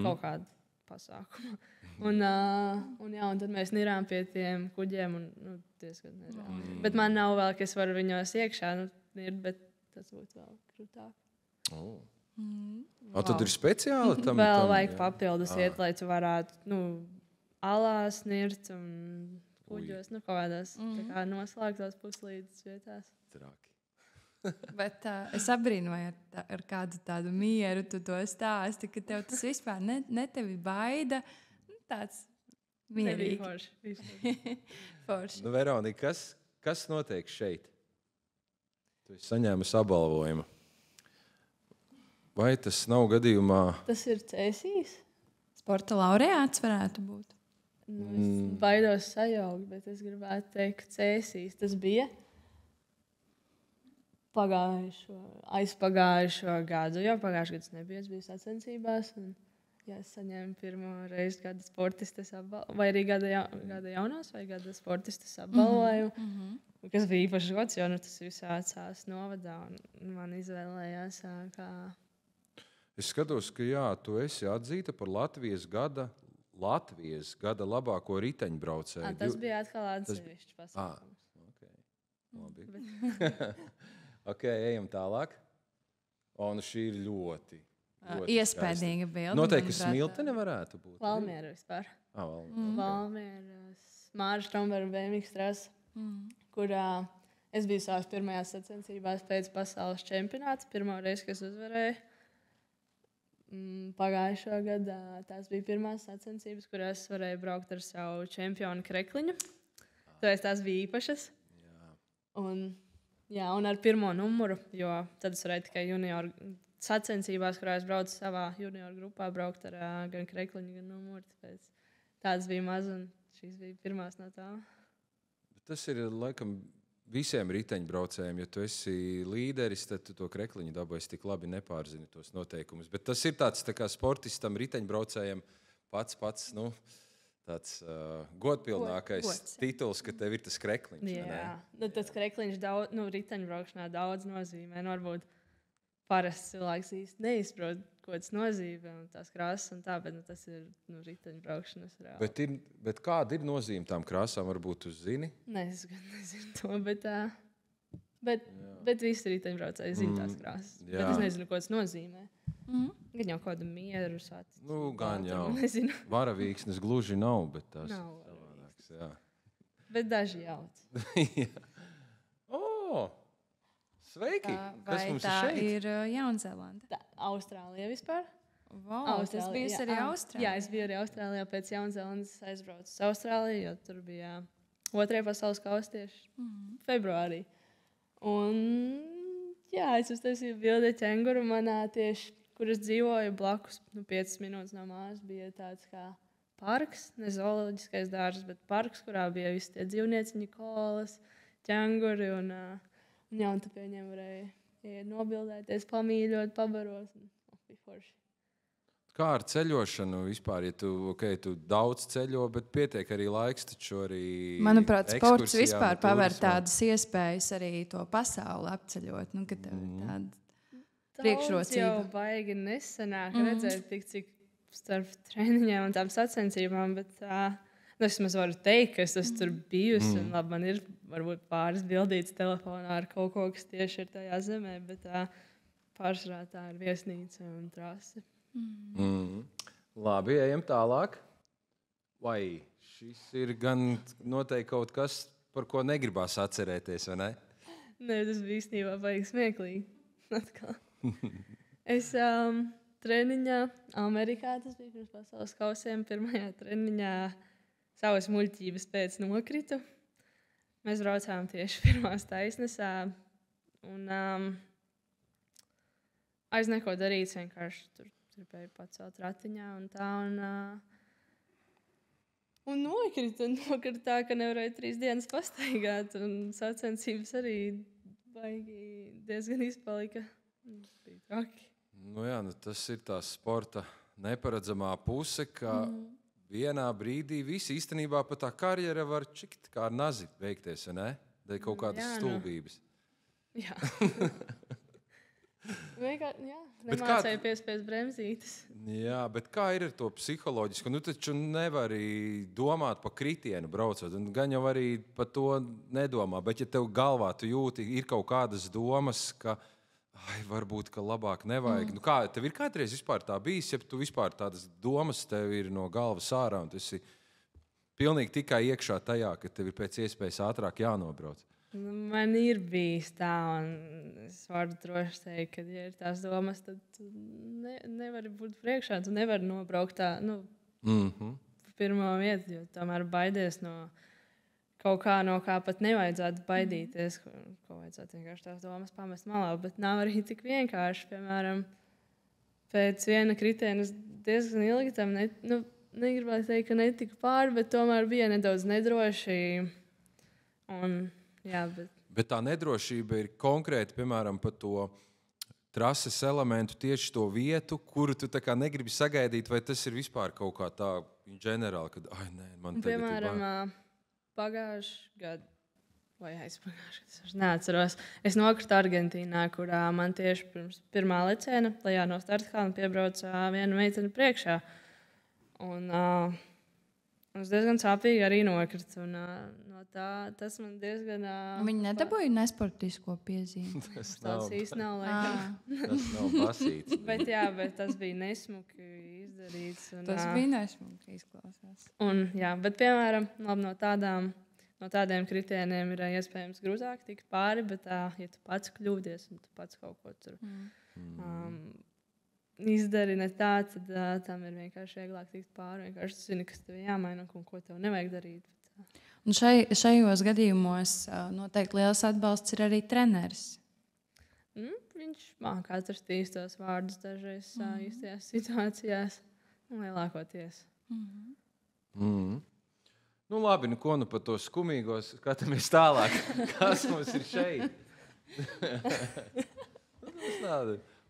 kaut kāda pasākuma. Un tad mēs nirām pie tiem kuģiem, un diezgan nereāli. Bet man nav vēl, ka es varu viņos iekšā nirt, bet tas būtu vēl krūtāk. Tad ir speciāli tam? Vēl vajag papildus iet, lai tu varētu alās nirt un kuģos, kaut kādās noslēgtās puslīdes vietās. Traki. Bet es abrīnoju ar kādu tādu mieru, tu to stāsti, ka tev tas vispār ne tevi baida. Tāds mierīgi. Forši. Veronika, kas notiek šeit? Tu esi saņēmusi apbalvojumu. Vai tas nav gadījumā? Tas ir cēsīs. Sporta laureāts varētu būt. Es baidos sajaukt, bet es gribētu teikt, ka cēsīs tas bija aizpagājušo gadu. Jo pagājušajā gadā nebija, es biju sacensībās. Es saņēmu pirmo reizi gada sportistes apbalvojumu, vai arī gada jaunās, vai gada sportistes apbalvojumu. Kas bija īpašs gods, jo tas viss sācās novadā, un man izvēlējās kā... Es skatos, ka tu esi atzīta par Latvijas gada labāko riteņbraucēju. Tas bija atkal atsevišķs pasākums. Labi. Ok, ejam tālāk. Šī ir ļoti iespējīga bilde. Noteikti Smiltene varētu būt. Valmiera vispār. Valmiera, Māra Stromberga un Vēmīgs Strasa, kurā es biju savās pirmajās sacensībās pēc pasaules čempionāta. Pirmā reize, kas uzvarēja. Pagājušā gadā tās bija pirmās sacensības, kurās varēju braukt ar savu čempionu krekliņu. Tās bija īpašas. Un ar pirmo numuru, jo tad es varēju tikai junioru sacensībās, kurā es braucu savā junioru grupā, braukt ar gan krekliņu, gan numuru. Tādas bija maz, un šīs bija pirmās no tām. Tas ir laikam visiem riteņbraucējiem. Ja tu esi līderis, tad tu to krekliņu dabūsi tik labi nepārzini tos noteikumus. Bet tas ir tāds tā kā sportistam, riteņbraucējiem pats tāds godpilnākais tituls, ka tev ir tas krekliņš. Jā, tas krekliņš riteņbraukšanā daudz nozīmē. Varbūt parasts cilvēks īsti neizprot, ko tas nozīmē, un tās krāsas un tā, bet tas ir riteņbraukšanas reāli. Bet kāda ir nozīme tām krāsām? Varbūt tu zini? Es nezinu to, bet visi riteņbraucēji zina tās krāsas. Bet es nezinu, ko tas nozīmē. Gan jau kādu mieru sācis. Gan jau. Nezinu. Varavīksnes gluži nav, bet tās nav savādākas. Jā. Bet daži jauc. Sveiki! Kas mums tā ir šeit? Ir Jaunzēlande? Austrālija vispār? Tas bija arī Austrālijā. Jā, es biju arī Austrālijā. Pēc Jaunzēlandes aizbraucu uz Austrāliju, jo tur bija otrajā pasaules kausa tieši februārī. Un es uztaisīju bildi ķenguru manā tieši, kur es dzīvoju blakus, 5 minūtes no mājas, bija tāds kā parks, ne zooloģiskais dārzs, bet parks, kurā bija visi tie dzīvnieciņi, kolas, ķenguri un tu pie viņiem varēja nobildēties, pamīļot, pabarot. Kā ar ceļošanu vispār? Ja tu daudz ceļo, bet pietiek arī laiks, taču arī manuprāt, sports vispār paver tādas iespējas arī to pasauli apceļot, kad tev ir tāda priekšrocība. Jau baigi nesenāk redzēt, cik starp treniņiem un tām sacensībām, bet es maz varu teikt, ka es esmu tur bijusi, un labi, man ir varbūt pāris bildītas telefonā ar kaut ko, kas tieši ir tajā zemē, bet pārsvarā tā ir viesnīca un trase. Labi, ejam tālāk. Vai šis ir gan noteikti kaut kas, par ko negribās atcerēties, vai ne? Nē, tas bija īstenībā baigi smieklīgi. Atkal. Es treniņā Amerikā, tas bija pirms pasaules kausiem, pirmajā treniņā savas muļķības pēc nokritu. Mēs braucām tieši pirmās taisnesā un aiz neko darīts, vienkārši tur gribēju pacelt ratiņā un tā. Un nokrita tā, ka nevarēja 3 dienas pastaigāt. Un sacensības arī diezgan izpalika. Bija traki. Tas ir tā sporta neparedzamā puse, ka vienā brīdī visi īstenībā pat tā karjera var čikt kā ar nazi veikties, vai ne? Dēļ kaut kādas stulbības. Jā. Nemācēja piespiest bremzītes. Jā, bet kā ir ar to psiholoģisku? Taču nevari domāt pa kritienu braucot, un gan jau arī par to nedomā. Bet ja tev galvā tu jūti, ir kaut kādas domas, ka varbūt, ka labāk nevajag. Kā, tev ir kādreiz vispār tā bijis, ja tu vispār tādas domas tev ir no galvas ārā, un tu esi pilnīgi tikai iekšā tajā, ka tev ir pēc iespējas ātrāk jānobrauc? Man ir bijis tā, un es varu droši teikt, ka, ja ir tās domas, tad tu nevari būt priekšā, tu nevari nobraukt tā, pirmo vietu, jo tomēr baidies no kaut kā, no kā pat nevajadzētu baidīties, ko vajadzētu vienkārši tās domas pamest malā, bet nav arī tik vienkārši, piemēram, pēc viena kritiena es diezgan ilgi tam negribētu teikt, ka netika pāri, bet tomēr bija nedaudz nedroši, un jā, bet tā nedrošība ir konkrēti, piemēram, par to trases elementu, tieši to vietu, kuru tu tā kā negribi sagaidīt, vai tas ir vispār kaut kā tā ģenerāli, kad, man tagad piemēram, pagājuši gadu, vai aizpagājuši gadu, es neatceros. Es nokritu Argentīnā, kurā man tieši pirms pirmā leciena lejā no startkalna piebrauca viena meitene priekšā. Un es diezgan sāpīgi arī nokritu. No tā, tas man diezgan... Viņi nedabūja nesportisko piezīmi. Tas īsti nav laikam. Tas nav basīts. bet tas bija nesmuki izdarīts. Tas bija nesmuki izklausās. Bet, piemēram, no tādiem kritieniem ir iespējams grūtāk tikt pāri, bet, ja tu pats kļūdies un tu pats kaut ko tur izdari ne tā, tad tam ir vienkārši vieglāk tikt pāri. Vienkārši tu zini, kas tev jāmaina un ko tev nevajag darīt. Un šajos gadījumos noteikti liels atbalsts ir arī treneris. Viņš māca atrast īstos vārdus dažreiz īstajās situācijās, lielākoties. Nu, labi, nu ko nu par to skumīgo skatāmies tālāk. Kas mums ir šeit?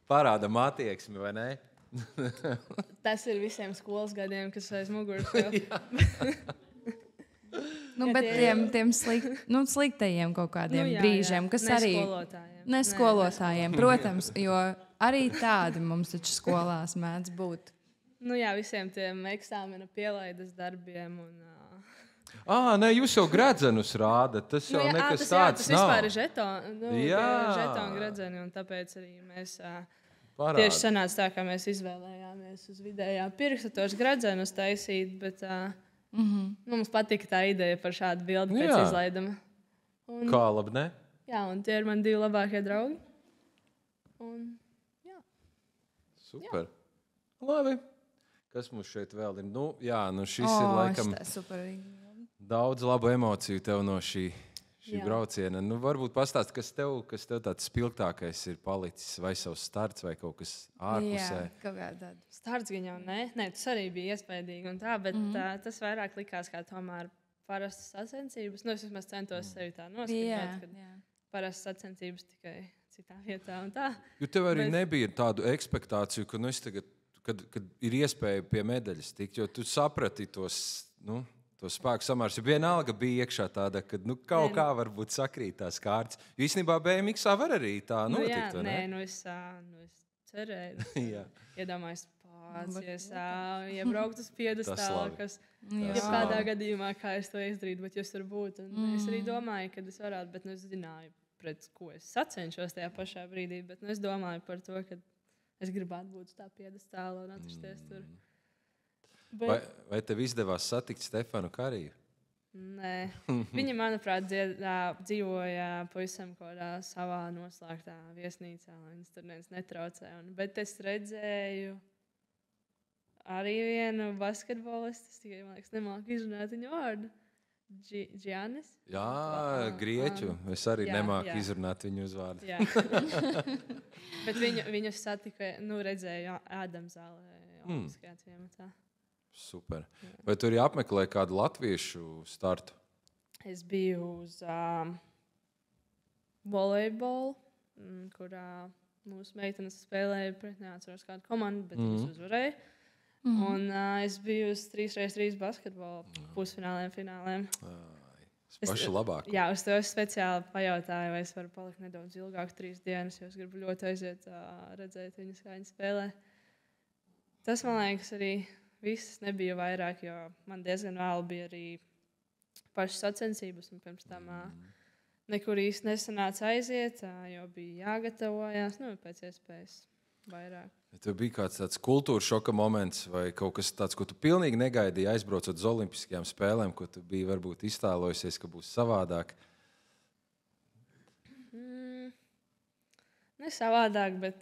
Parādam attieksmi, vai ne? Tas ir visiem skolas gadiem, kas aiz muguras. Bet tiem sliktajiem kaut kādiem brīžiem, kas ne arī skolotājiem. Ne skolotājiem, protams, jo arī tādi mums taču skolās mēdz būt. Nu jā, visiem tiem eksāmena pielaides darbiem. Nē, jūs jau gredzenus rādat. Tas jau nekas tāds tas nav. Vispār ir žetonu gredzeni, un tāpēc arī mēs tieši sanāca tā, kā mēs izvēlējāmies uz vidējā pirksta tos gredzenus taisīt, bet mums patika tā ideja par šādu bildi pēc izlaiduma. Kā labi, ne? Jā, un tie ir mani 2 labākie draugi. Super. Labi. Kas mums šeit vēl ir? Šis ir laikam daudz labu emociju tev no šī brauciena. Varbūt pastāst, kas tev tāds spilgtākais ir palicis, vai savs starts, vai kaut kas ārpusē. Jā, kaut kā tāda. Starts gan jau ne. Nē, tas arī bija iespaidīgi un tā, bet tas vairāk likās kā tomēr parastas sacensības. Es vismaz centos sevi tā noskaņot, kad parastas sacensības tikai citā vietā un tā. Jo tev arī nebija tādu ekspektāciju, ka es tagad, kad ir iespēja pie medaļas tikt, jo tu saprati tos spēku samārs. Jo vienalga bija iekšā tāda, ka kaut kā varbūt sakrīt tās kārtas. Jo īstenībā BMX-ā var arī tā notikt, vai ne? Es cerēju. Iedomājos pats, iebraukt uz piedestālu, kas kādā gadījumā, kā es to izdarītu, bet jūs tur būtu. Es arī domāju, ka es varētu, bet es zināju, pret ko es sacenšos tajā pašā brīdī, bet es domāju par to, ka es gribētu būt uz tā piedestāla un atrasties tur. Vai tev izdevās satikt Stefanu Kariju? Nē. Viņa, manuprāt, dzīvoja pavisam kādā savā noslēgtā viesnīcā, un viņas tur neviens netraucē. Bet es redzēju arī vienu basketbolistu, es tikai, man liekas, nemāku izrunāt viņu vārdu. Giannis? Jā, grieķu. Es arī nemāku izrunāt viņu uzvārdu. Bet viņu satiku, redzēju ēdamzālē, Olimpiskajā ciematā. Super. Vai tu arī apmeklēji kādu latviešu startu? Es biju uz volejbolu, kurā mūsu meitenes spēlēja pret neatceros kādu komandu, bet viņas uzvarēja. Un es biju uz 3x3 basketbola pusfināliem, fināliem. Pašu labāk. Jā, uz to es speciāli pajautāju, vai es varu palikt nedaudz ilgāk 3 dienas, jo es gribu ļoti aiziet redzēt viņas, kā viņas spēlē. Tas, man liekas, arī viss nebija vairāk, jo man diezgan vēl bija arī pašas sacensības, un pirms tam nekur īsti nesanāca aiziet, jo bija jāgatavojās, pēc iespējas vairāk. Tev bija kāds tāds kultūras šoka moments vai kaut kas tāds, ko tu pilnīgi negaidīji aizbraucot uz Olimpiskajām spēlēm, ko tu biji varbūt iztēlojusies, ka būs savādāk? Ne savādāk, bet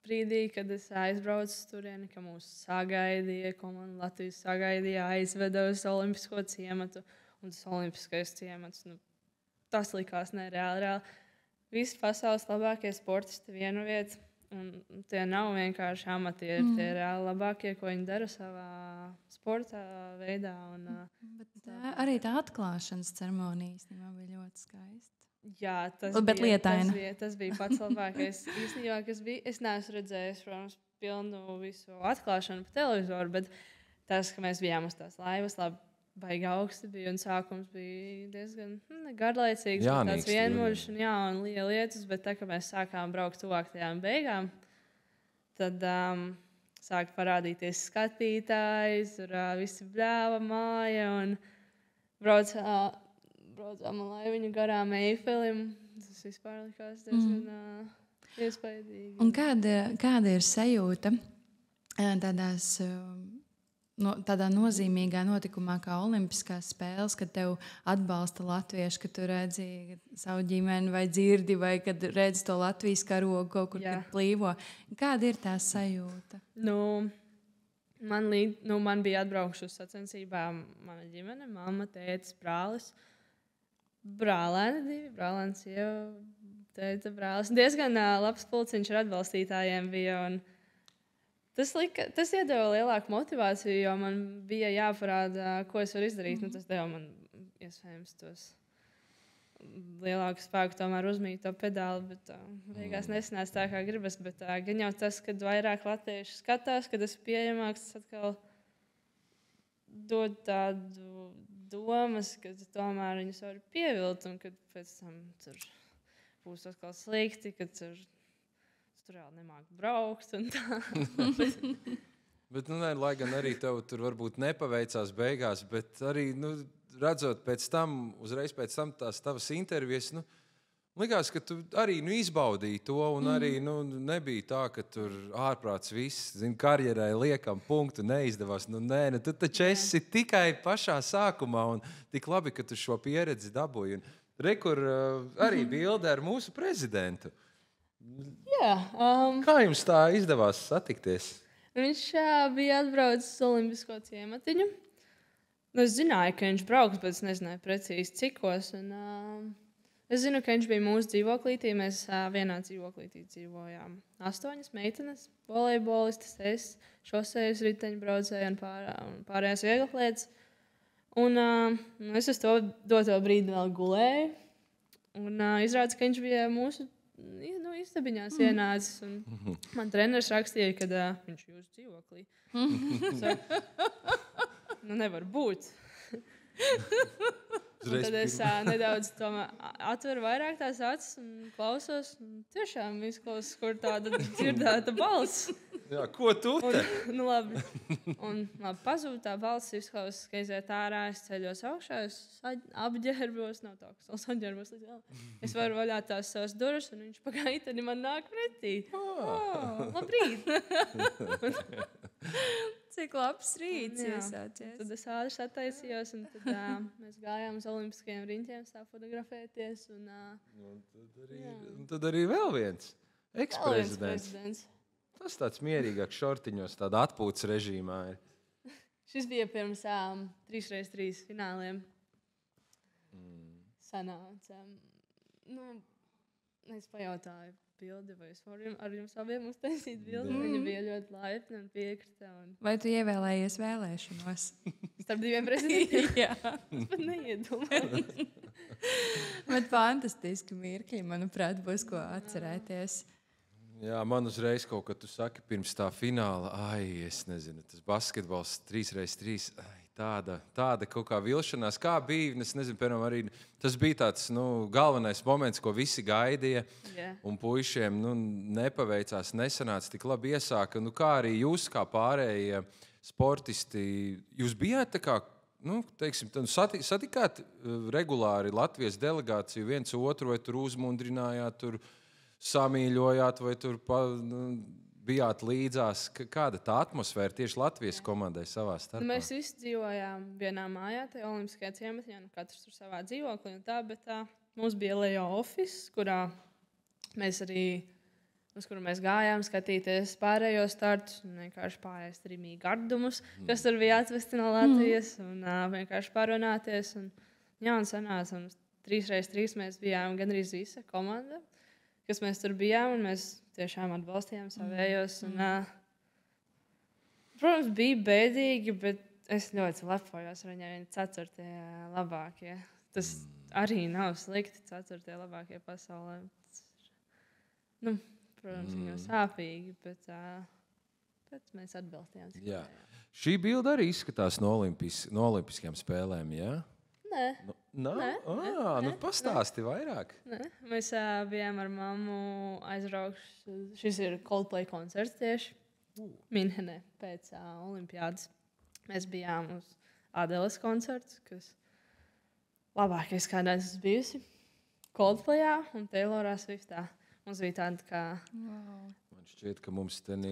brīdī, kad es aizbraucu uz turieni, ka mūs sagaidīja, ko man Latvijas sagaidīja, aizveda uz Olimpisko ciematu, un tas Olimpiskais ciemats, tas likās nereāli. Visi pasaules labākie sportisti vienu vietu. Un tie nav vienkārši amatieri, tie ir reāli labākie, ko viņi dara savā sporta veidā. Arī tā atklāšanas ceremonija īstenībā bija ļoti skaista. Jā, tas bija pats labākais. Īstenībā, kas bija, es neesmu redzējis, protams, pilnu visu atklāšanu pa televizoru, bet tas, ka mēs bijām uz tās laivas, baigi augsti bija, un sākums bija diezgan garlaicīgs, tāds vienmuļš un liela lietas, bet tā, ka mēs sākām braukt tuvāk tajām beigām, tad sāk parādīties skatītājs, tur visi bļāva māja, un braucām laiviņu garām Eifelim. Tas vispār likās diezgan iespaidīgi. Un kāda ir sajūta tādā nozīmīgā notikumā kā Olimpiskās spēles, kad tev atbalsta latvieši, kad tu redzi savu ģimeni vai dzirdi, vai kad redzi to Latvijas karogu kaut kur, kad plīvo? Kāda ir tā sajūta? Man bija atbraukšu uz sacensībām mana ģimene, mamma, tētis, brālis. Brālēni 2, brālēns jau tēta brālis. Diezgan labs pulciņš ar atbalstītājiem bija, un tas iedeva lielāku motivāciju, jo man bija jāparāda, ko es varu izdarīt. Tas deva man iespējams tos lielāku spēku tomēr uzmīt to pedāli, bet beigās nesanāca tā, kā gribas. Bet gan jau tas, kad vairāk latviešu skatās, kad es pieejamāks, tas atkal dod tādu domas, ka tomēr viņus var pievilt un kad pēc tam tur būs atkal slikti, ka tur vēl nemāk braukt un tā. Bet, lai gan arī tev tur varbūt nepaveicās beigās, bet arī, redzot uzreiz pēc tam tās tavas intervijas, likās, ka tu arī izbaudīji to un arī nebija tā, ka tur ārprāts viss, karjerai liekam punktu, neizdevās. Tu taču esi tikai pašā sākumā un tik labi, ka tu šo pieredzi dabūji. Rekur arī bilde ar mūsu prezidentu. Jā. Kā jums tā izdevās satikties? Viņš bija atbraucis uz Olimpisko ciematiņu. Es zināju, ka viņš brauks, bet es nezināju precīzi cikos. Es zinu, ka viņš bija mūsu dzīvoklītī. Mēs vienā dzīvoklītī dzīvojām 8 meitenes, volejbolistas, es, šosejas riteņbraucēji un pārējās vieglietas. Un es uz to doto brīdi vēl gulēju. Un izrādās, ka viņš bija mūsu istabiņās ienācis. Man treneris rakstīja, ka viņš ir jūsu dzīvoklī. Nevar būt. Tad es nedaudz atveru vairāk tās acis un klausos. Tiešām izklausās, kur tāda dzirdēta balss. Jā, ko tu te? Labi. Un pazūd tā balss, izklausās, ka iziet ārā, es ceļos augšā, es apģērbos, nav tā, ka es apģērbos līdz galam. Es varu vaļāt tās savas durvis, un viņš pagaitani man nāk pretī. Labrīt! Cik labs rīts iesācies. Tad es ātri sataisījos, un tad mēs gājām uz olimpiskajiem riņķiem fotografēties. Un tad arī vēl viens eksprezidents. Tas tāds mierīgāks šortiņos, tāda atpūtas režīmā ir. Šis bija pirms 3x3 fināliem. Sanāca. Es pajautāju bildi, vai es varu ar jums abiem uztaisīt bildi. Viņa bija ļoti laipna un piekrita. Vai tu ievēlējies vēlēšanos? Starp diviem prezidentiem? Jā. Es pat neiedomājos. Bet fantastiski mirkļi, manuprāt, būs ko atcerēties. Jā, man uzreiz kaut kad tu saki pirms tā fināla, es nezinu, tas basketbols 3x3, tāda kaut kā vilšanās, kā bija, es nezinu, piemēram, arī tas bija tāds, galvenais moments, ko visi gaidīja, un puišiem, nepaveicās, nesanāca tik labi iesāka, kā arī jūs, kā pārējie sportisti, jūs bijāt tā kā, teiksim, satikāt regulāri Latvijas delegāciju viens otru, vai tur uzmundrinājāt, tur samīļojāt, vai tur bijāt līdzās? Kāda tā atmosfēra tieši Latvijas komandai savā starpā? Mēs visi dzīvojām vienā mājā, tajā Olimpiskajā ciematiņā, katrs tur savā dzīvoklī un tā, bet mums bija Leo office, uz kuru mēs gājām skatīties pārējos startus un vienkārši pārējais Rīmī gardumus, kas tur bija atvesti no Latvijas un vienkārši parunāties. Un sanāca, un 3x3 mēs bijām gandrīz visa komanda, kas mēs tur bijām, un mēs tiešām atbalstījām savējos. Protams, bija bēdīgi, bet es ļoti lepojos ar viņiem 4. labākie. Tas arī nav slikti, 4. labākie pasaulē. Protams, viņam sāpīgi, bet mēs atbalstījām. Jā. Šī bilde arī izskatās no Olimpiskajām spēlēm, jā? Nē. Pastāsti vairāk. Nē. Mēs bijām ar mammu aizbraukuši. Šis ir Coldplay koncerts tieši Minhenē pēc olimpiādas. Mēs bijām uz Adēles koncerts, kas labākais, kādā es bijusi. Coldplayā un Taylorā Swiftā. Mums bija tāda kā... Wow. Man šķiet, ka mums ten ir...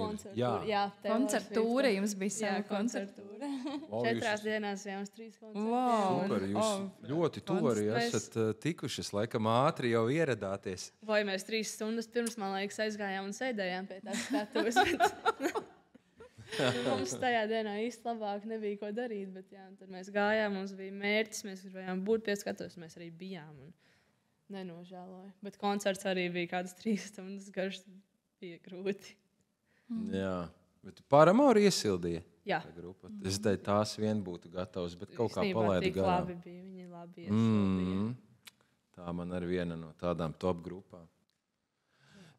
Koncertūra jums bija sava koncertūra. 4 dienās jums 3 koncerti. Wow. Super, jūs ļoti tuvari esat tikušas, laikam ātri jau ieradāties. Vai mēs 3 stundas pirms, man liekas, aizgājām un sēdējām pie tās skatuves. Mums tajā dienā īsti labāk nebija ko darīt, bet tad mēs gājām, mums bija mērķis, mēs gribējām būt pie skatuves, mēs arī bijām un nenožēloju. Bet koncerts arī bija kādas 3 stundas garš. Bija grūti. Jā, bet tu Paramoru iesildīji? Jā. tā grupa. Es teicu, tās vien būtu gatavas, bet kaut kā Īstenībā palaidu tik garām. labi bija, viņi labi iesildīja. Tā man arī viena no tādām top grupām.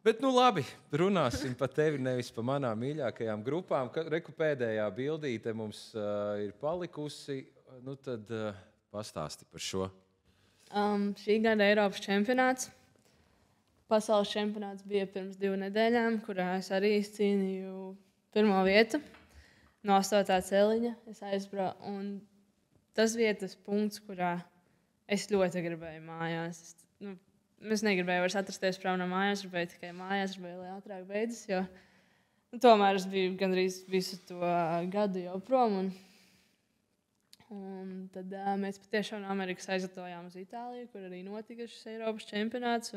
Bet, nu labi, runāsim par tevi, nevis par manām mīļākajām grupām. Reku pēdējā bildīte mums ir palikusi. Nu tad pastāsti par šo. Šī gada Eiropas čempionāts. Pasaules čempionāts bija pirms 2 nedēļām, kurā es arī izcīnīju pirmo vietu. No 8. celiņa es aizbraucu. Un tas bija tas punkts, kurā es ļoti gribēju mājās. Es negribēju vairs atrasties prom no mājās, gribēju tikai mājās, gribēju, lai ātrāk beidzas. Jo tomēr es biju gandrīz visu to gadu jau prom. Un tad mēs patiešām no Amerikas aizlitojām uz Itāliju, kur arī notika šis Eiropas čempionāts.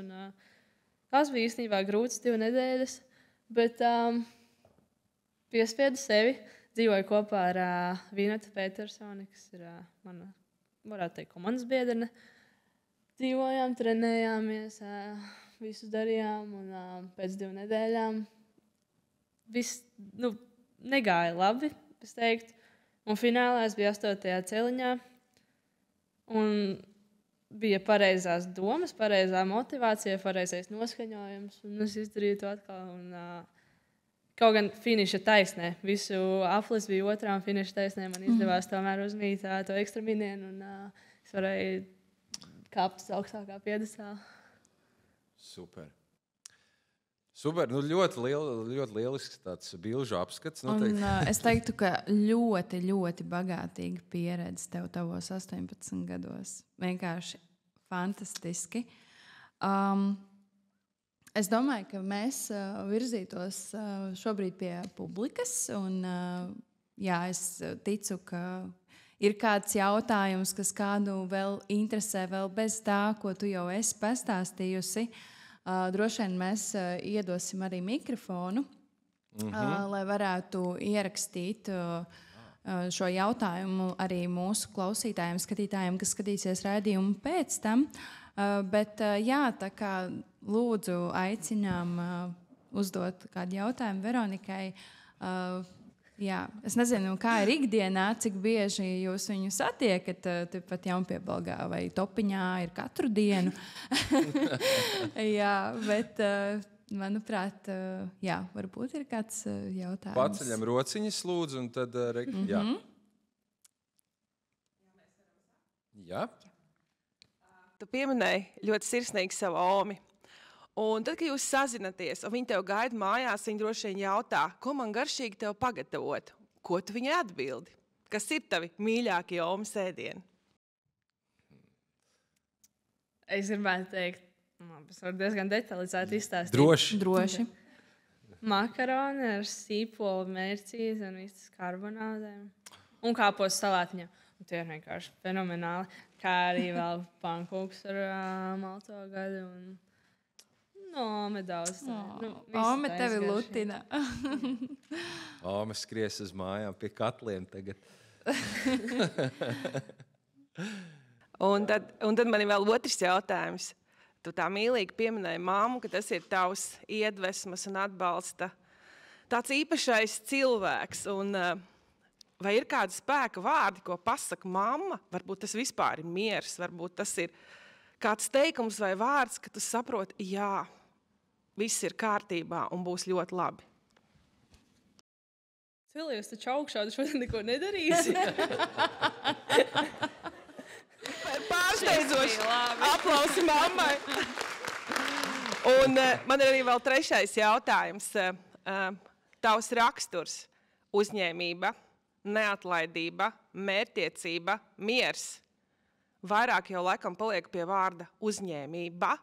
Tās bija īstenībā grūtas 2 nedēļas, bet piespiedu sevi. Dzīvoju kopā ar Vīnotu Petersoni, kas ir mana, varētu teikt, komandas biedrene. Dzīvojām, trenējāmies, visu darījām, un pēc 2 nedēļām viss negāja labi, es teiktu. Un finālā es biju 8. celiņā, un bija pareizās domas, pareizā motivācija, pareizais noskaņojums, un es izdarīju to atkal. Kaut gan finiša taisnē, visu aplis bija 2. finiša taisnē, man izdevās tomēr uzmīt to ekstra minienu, un es varēju kāpt uz augstākā piedestāla. Super. Super. Nu, ļoti lielisks tāds bilžu apskats. Es teiktu, ka ļoti, ļoti bagātīga pieredze tev tavos 18 gados. Vienkārši fantastiski. Es domāju, ka mēs virzītos šobrīd pie publikas. Es ticu, ka ir kāds jautājums, kas kādu vēl interesē, vēl bez tā, ko tu jau esi pastāstījusi. Droši vien mēs iedosim arī mikrofonu, lai varētu ierakstīt šo jautājumu arī mūsu klausītājiem, skatītājiem, kas skatīsies raidījumu pēc tam. Bet tā kā lūdzu aicinām uzdot kādu jautājumu Veronikai. Es nezinu, kā ir ikdienā, cik bieži jūs viņu satiekat, pat Jaunpiebalgā vai Topiņā ir katru dienu. Bet, manuprāt, varbūt ir kāds jautājums. Paceļam rociņas, lūdzu, un tad Jā. Tu pieminēji ļoti sirsnīgi savu Omi. Un tad, kad jūs sazināties, un viņi tev gaida mājās, viņi droši vien jautā, ko man garšīgi tev pagatavot. Ko tu viņai atbildi? Kas ir tavi mīļākie Omas ēdieni? Es gribētu teikt, es varu diezgan detalizēti izstāstīt. Droši. Makaroni ar sīpolu, mērcīzi un vistas karbonādēm. Un kāpos salātiņā. Un tie ir vienkārši fenomenāli. Kā arī vēl pankūks ar malto gadu un Ome daudz. Ome tevi lutina. Ome skries uz mājām pie katliem tagad. Un tad man ir vēl otrs jautājums. Tu tā mīlīgi pieminēji mammu, ka tas ir tavs iedvesmas un atbalsta tāds īpašais cilvēks. Un, vai ir kādi spēka vārdi, ko pasaka mamma? Varbūt tas vispār ir miers, varbūt tas ir kāds teikums vai vārds, ka tu saproti, jā, viss ir kārtībā un būs ļoti labi. Cilvēks taču augšā, tu šodien neko nedarīsi. Pārsteidzoši aplausi mammai. Un man ir arī vēl trešais jautājums. Tavs raksturs - uzņēmība, neatlaidība, mērķtiecība, miers. Vairāk jau laikam paliek pie vārda uzņēmība.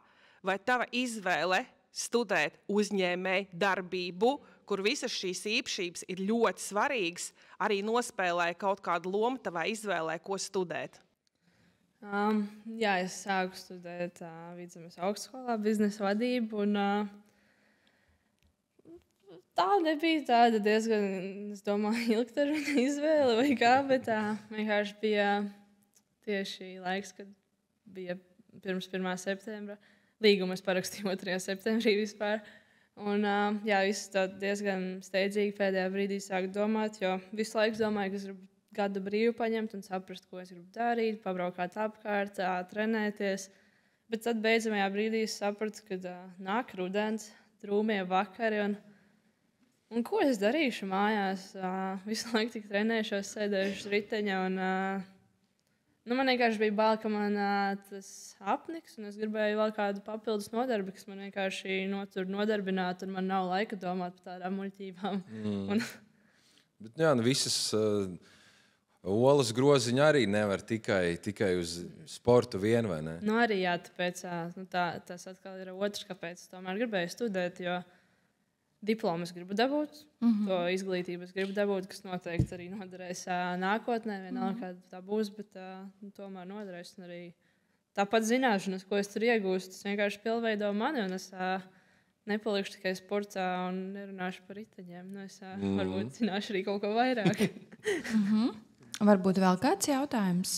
Vai tava izvēle studēt uzņēmēju darbību, kur visas šīs īpašības ir ļoti svarīgas, arī nospēlēja kaut kādu lomu tavā izvēlē, ko studēt? Es sāku studēt Vidzemes augstskolā biznesa vadību. Tā nebija tāda diezgan, es domāju, ilgtermiņa izvēle vai kā, bet vienkārši bija tieši laiks, kad bija pirms 1. septembra. Līgumu es parakstīju 2. septembrī vispār. Un, jā, viss tā diezgan steidzīgi pēdējā brīdī sāku domāt, jo visu laiku domāju, ka es gribu gadu brīvu paņemt un saprast, ko es gribu darīt, pabraukāt apkārt, trenēties. Bet tad beidzamajā brīdī es sapratu, ka nāk rudens, drūmie vakari. Un ko es darīšu mājās? Visu laiku tik trenēšos, sēdēšu uz riteņa. Man vienkārši bija bail, ka man tas apniks, un es gribēju vēl kādu papildus nodarbi, kas man vienkārši notur nodarbināt, un man nav laika domāt par tādām muļķībām. Bet, jā, visas olas groziņi arī nevar tikai uz sportu vien, vai ne? Arī jā, tāpēc tas atkal ir otrs, kāpēc es tomēr gribēju studēt, jo diplomu es gribu dabūt, to izglītību es gribu dabūt, kas noteikti arī noderēs nākotnē, vienalga, kāda tā būs, bet tomēr noderēs. Un arī tāpat zināšanas, ko es tur iegūstu, tas vienkārši pilnveido mani, un es nepalikšu tikai sportā un nerunāšu par riteņiem. Es varbūt zināšu arī kaut ko vairāk. Varbūt vēl kāds jautājums?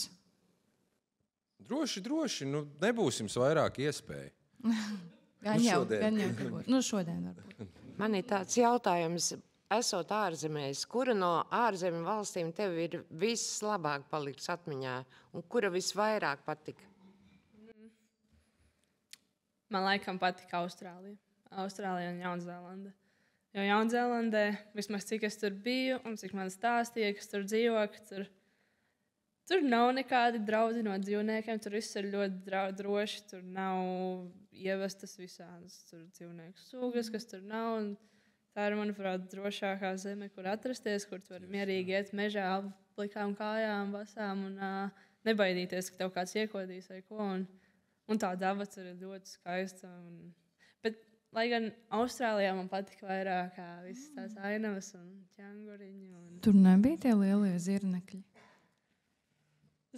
Droši. Nebūs jums vairāk iespēju. Gan jau nebūs. Šodien varbūt. Man ir tāds jautājums, esot ārzemēs, kura no ārzemju valstīm tev ir vislabāk paliks atmiņā un kura visvairāk patika? Man laikam patika Austrālija un Jaunzēlande. Jo Jaunzēlandē, vismaz cik es tur biju un cik man stāstīja, kas tur dzīvo, ka tur nav nekādi draudi no dzīvniekiem, tur viss ir ļoti droši, tur nav ievestas visādas dzīvnieku sugas, kas tur nav. Tā ir, manuprāt, drošākā zeme, kur atrasties, kur tu vari mierīgi iet mežā, plikām kājām, vasām un nebaidīties, ka tev kāds iekodīs vai ko. Un tā daba tur ir ļoti skaista. Bet, lai gan Austrālijā man patika vairāk visas tās ainavas un ķanguriņi. Tur nebija tie lielie zirnekļi?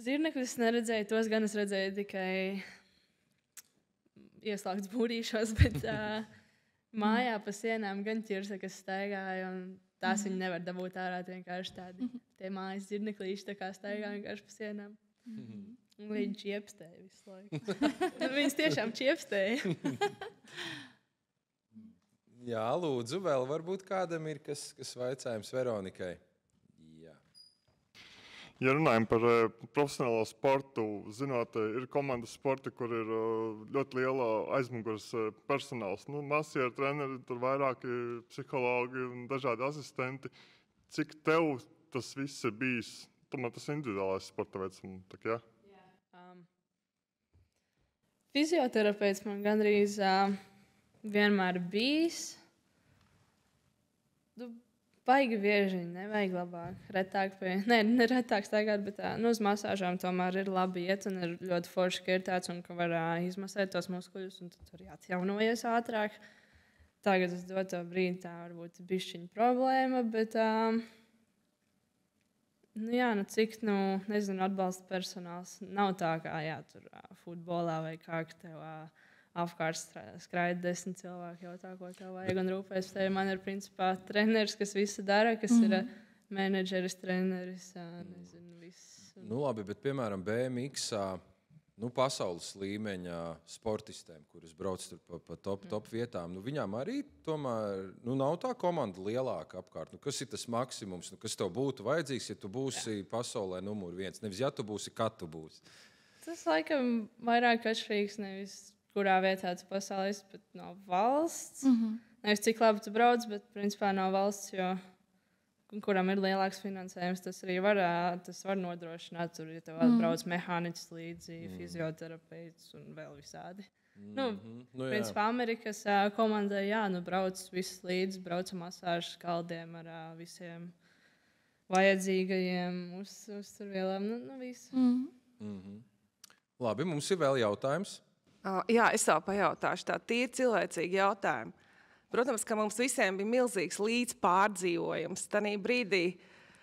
Zirnekļus neredzēju, tos gan es redzēju tikai ieslēgts būrīšos, bet mājā pa sienām gan ķirsa, kas staigāja, un tās viņi nevar dabūt ārā vienkārši tādi. Tie mājas zirneklīši tā kā staigā vienkārši pa sienām. Un viņi čiepstēja visu laiku. Viņas tiešām čiepstēja. Jā, lūdzu, vēl varbūt kādam ir kas vaicājums Veronikai. Ja runājam par profesionālo sportu, zinot, ir komandas sporti, kur ir ļoti liela aizmugures personāls. Masieri, treneri, tur vairāki psihologi un dažādi asistenti. Cik tev tas viss ir bijis? Tomēr tas individuālais sporta veids. Jā. Fizioterapeits man gandrīz vienmēr bijis. Baigi biežiņi, nevajag labāk. Ne retāk staigāt, bet uz masāžām tomēr ir labi iet un ir ļoti forši, ka ir tāds un ka var izmasēt tos muskuļus un tad arī atjaunojies ātrāk. Tagad uz doto brīdi tā varbūt bišķiņa problēma, bet cik, atbalsta personāls. Nav tā kā, tur futbolā vai kā, ka tev apkārt skraida 10 cilvēki, jautā, ko tev vajag un rūpēs. Man ir principā treneris, kas visu dara, kas ir menedžeris, treneris, viss. Labi, bet piemēram BMX, pasaules līmeņa sportistiem, kuras brauc tur pa top vietām, viņām arī tomēr nav tā komanda lielāka apkārt. Kas ir tas maksimums, kas tev būtu vajadzīgs, ja tu būsi pasaulē numur 1? Nevis, ja tu būsi, kad tu būsi. Tas laikam vairāk atšķirīgs nevis kurā vietā tu pasaulē, bet no valsts. Nevis cik labi tu brauc, bet principā no valsts, jo kuram ir lielāks finansējums, tas arī var nodrošināt. Tur, ja tev atbrauc mehāniķis līdzi, fizioterapeits un vēl visādi. Principā Amerikas komandai, brauc viss līdzi, brauca masāžas kaldiem ar visiem vajadzīgajiem uzturvielām, visu. Labi, mums ir vēl jautājums. Jā, es vēl pajautāšu tā tīri cilvēcīgi jautājumu. Protams, ka mums visiem bija milzīgs līdzpārdzīvojums. Tanī brīdī,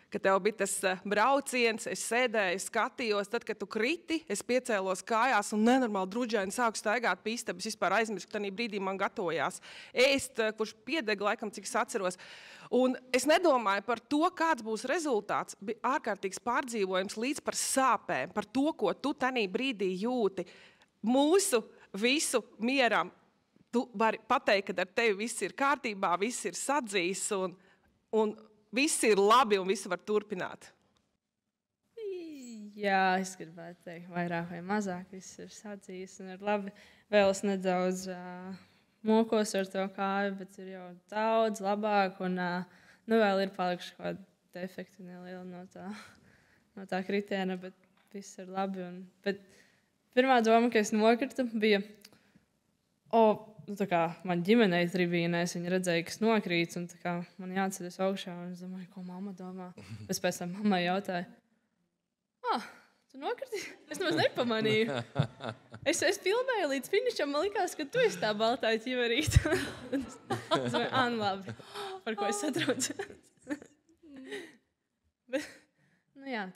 kad tev bija tas brauciens, es sēdēju, skatījos, tad, kad tu kriti, es piecēlos kājās un nenormāli druģaini sāku staigāt pa istabu. Es vispār aizmirsu, ka tanī brīdī man gatavojās ēst, kurš piedega laikam, cik es atceros. Un es nedomāju par to, kāds būs rezultāts. Bija ārkārtīgs pārdzīvojums līdz par sāpēm, par to, ko tu tanī brīdī jūti. Mūsu visu mieram tu vari pateikt, ka ar tevi viss ir kārtībā, viss ir sadzīs un viss ir labi un visu var turpināt? Jā, es gribētu teikt, vairāk vai mazāk viss ir sadzīs un ir labi. Vēl es nedaudz mokos ar to kāju, bet ir jau daudz labāk un vēl ir palikuši kaut kādi defekti nelieli no tā kritiena, bet viss ir labi. Bet pirmā doma, ka es nokritu, bija, tā kā man ģimenei tribīnēs, viņi redzēja, ka es nokrītu, un tā kā man jāceļas augšā, un es domāju, ko mamma domā. Pēc tam mammai jautāja, tu nokriti? Es nemaz nepamanīju. Es filmēju līdz finišam, man likās, ka tu esi tā baltā ķiverīta. Es domāju, labi, par ko es satraucos. Bet,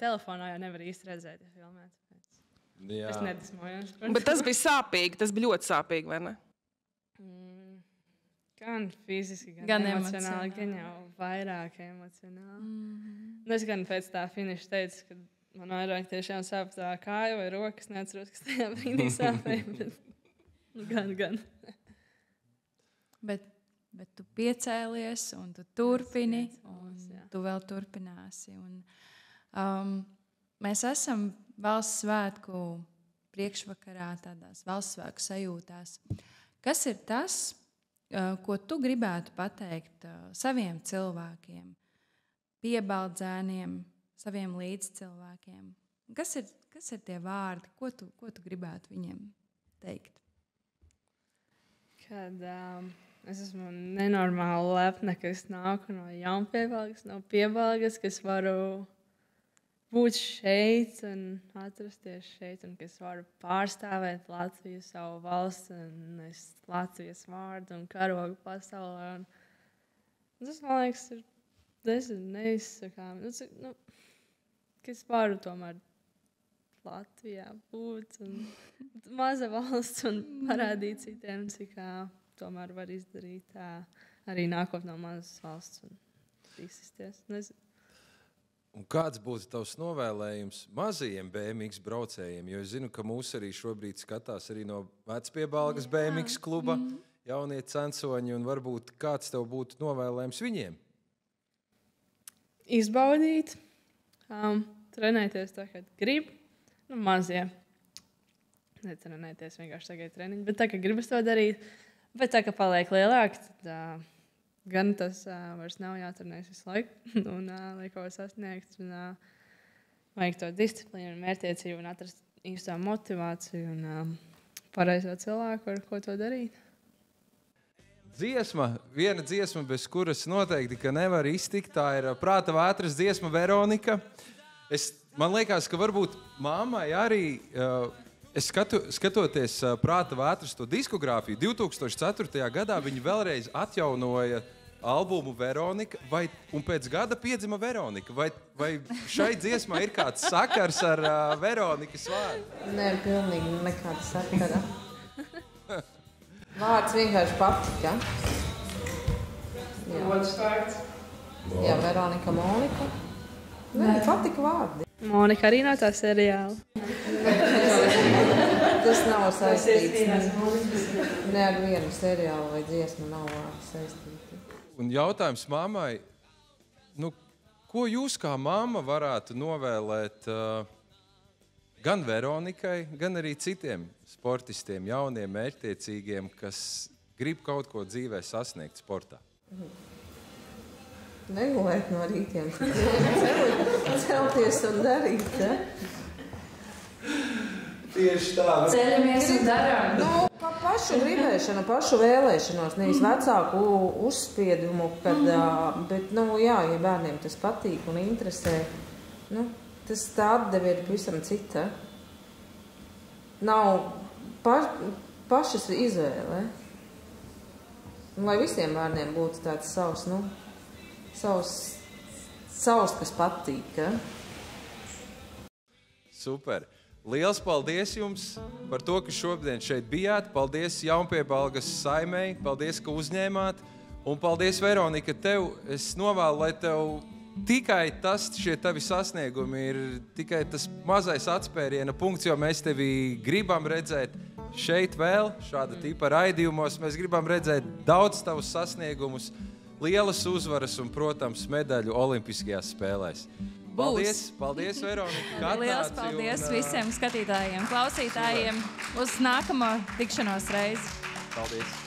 telefonā jau nevar īsti redzēt, ja filmēt. Es nedismojos. Bet tas bija sāpīgi, tas bija ļoti sāpīgi, vai ne? Gan fiziski, gan emocionāli, gan jau vairāk emocionāli. Es gan pēc tā finiša teicu, ka man vairāk tiešām sāp tā kāja vai rokas, neatceros, kas tajā brīdī sāpēja, bet gan. Bet tu piecēlies, un tu turpini, un tu vēl turpināsi. Mēs esam valsts svētku priekšvakarā, tādās valsts svētku sajūtās. Kas ir tas, ko tu gribētu pateikt saviem cilvēkiem, piebaldzēniem, saviem līdzcilvēkiem? Kas ir tie vārdi, ko tu gribētu viņiem teikt? Kad es esmu nenormāli lepna, ka es nāku no Jaunpiebalgas, no Piebalgas, ka es varu būt šeit un atrasties šeit, un ka es varu pārstāvēt Latviju, savu valsti, un Latvijas vārdu un karogu pasaulē. Tas, man liekas, ir neizsakām. Ka es varu tomēr Latvijā būt un maza valsts un parādīt citiem, cik tomēr var izdarīt arī nākot no mazas valsts un izsisties. Un kāds būtu tavs novēlējums mazajiem BMX braucējiem? Jo es zinu, ka mūs arī šobrīd skatās arī no Vecpiebalgas BMX kluba jaunie censoņi, un varbūt kāds tev būtu novēlējums viņiem? Izbaudīt, trenēties tā, kad grib, mazie. Netrenēties vienkārši tagad treniņi, bet tā, ka gribas to darīt, bet tā, ka paliek lielāk, tad gan tas vairs nav jātrenēs visu laiku, un lai ko sasniegt, un vajag to disciplīnu un mērķtiecību un atrast īstā motivāciju un pareizo cilvēku, ar ko to darīt. Viena dziesma, bez kuras noteikti, ka nevar iztikt, tā ir Prāta vētras dziesma Veronika. Man liekas, ka varbūt mammai arī, skatoties Prāta vētras to diskogrāfiju, 2004. gadā viņi vēlreiz atjaunoja albumu Veronika, un pēc gada piedzima Veronika. Vai šai dziesmai ir kāds sakars ar Veronikas vārdu? Nē, pilnīgi nekāda sakara. Vārds vienkārši patika. Otrs vārds. Jā, Veronika, Monika. Nē, patika vārdi. Monika arī no tā seriāla. Tas nav saistīts. Ne ar vienu seriālu vai dziesmu nav vārdi saistīti. Un jautājums mammai, ko jūs kā mamma varētu novēlēt gan Veronikai, gan arī citiem sportistiem, jauniem, mērķtiecīgiem, kas grib kaut ko dzīvē sasniegt sportā? Negulēt no rītiem, celties un darīt, Tieši tā. Ceļamies un darām. Pa pašu gribēšanu, pašu vēlēšanos, nevis vecāku uzspiedumu, bet, ja bērniem tas patīk un interesē, tas tā atdeve ir pavisam cita. Nav pašas izvēle. Lai visiem bērniem būtu tāds savs, kas patīk. Super. Liels paldies jums par to, ka šodien šeit bijāt. Paldies Jaunpiebalgas saimei, paldies, ka uzņēmāt. Un paldies, Veronika, tev. Es novēlu, lai tev tikai šie tavi sasniegumi ir tikai tas mazais atspēriena punkts, jo mēs tevi gribam redzēt šeit vēl, šāda tipa raidījumos. Mēs gribam redzēt daudz tavus sasniegumus, lielas uzvaras un, protams, medaļu Olimpiskajās spēlēs. Paldies, Veronika. Lielas paldies visiem skatītājiem, klausītājiem. Uz nākamo tikšanos reizi. Paldies.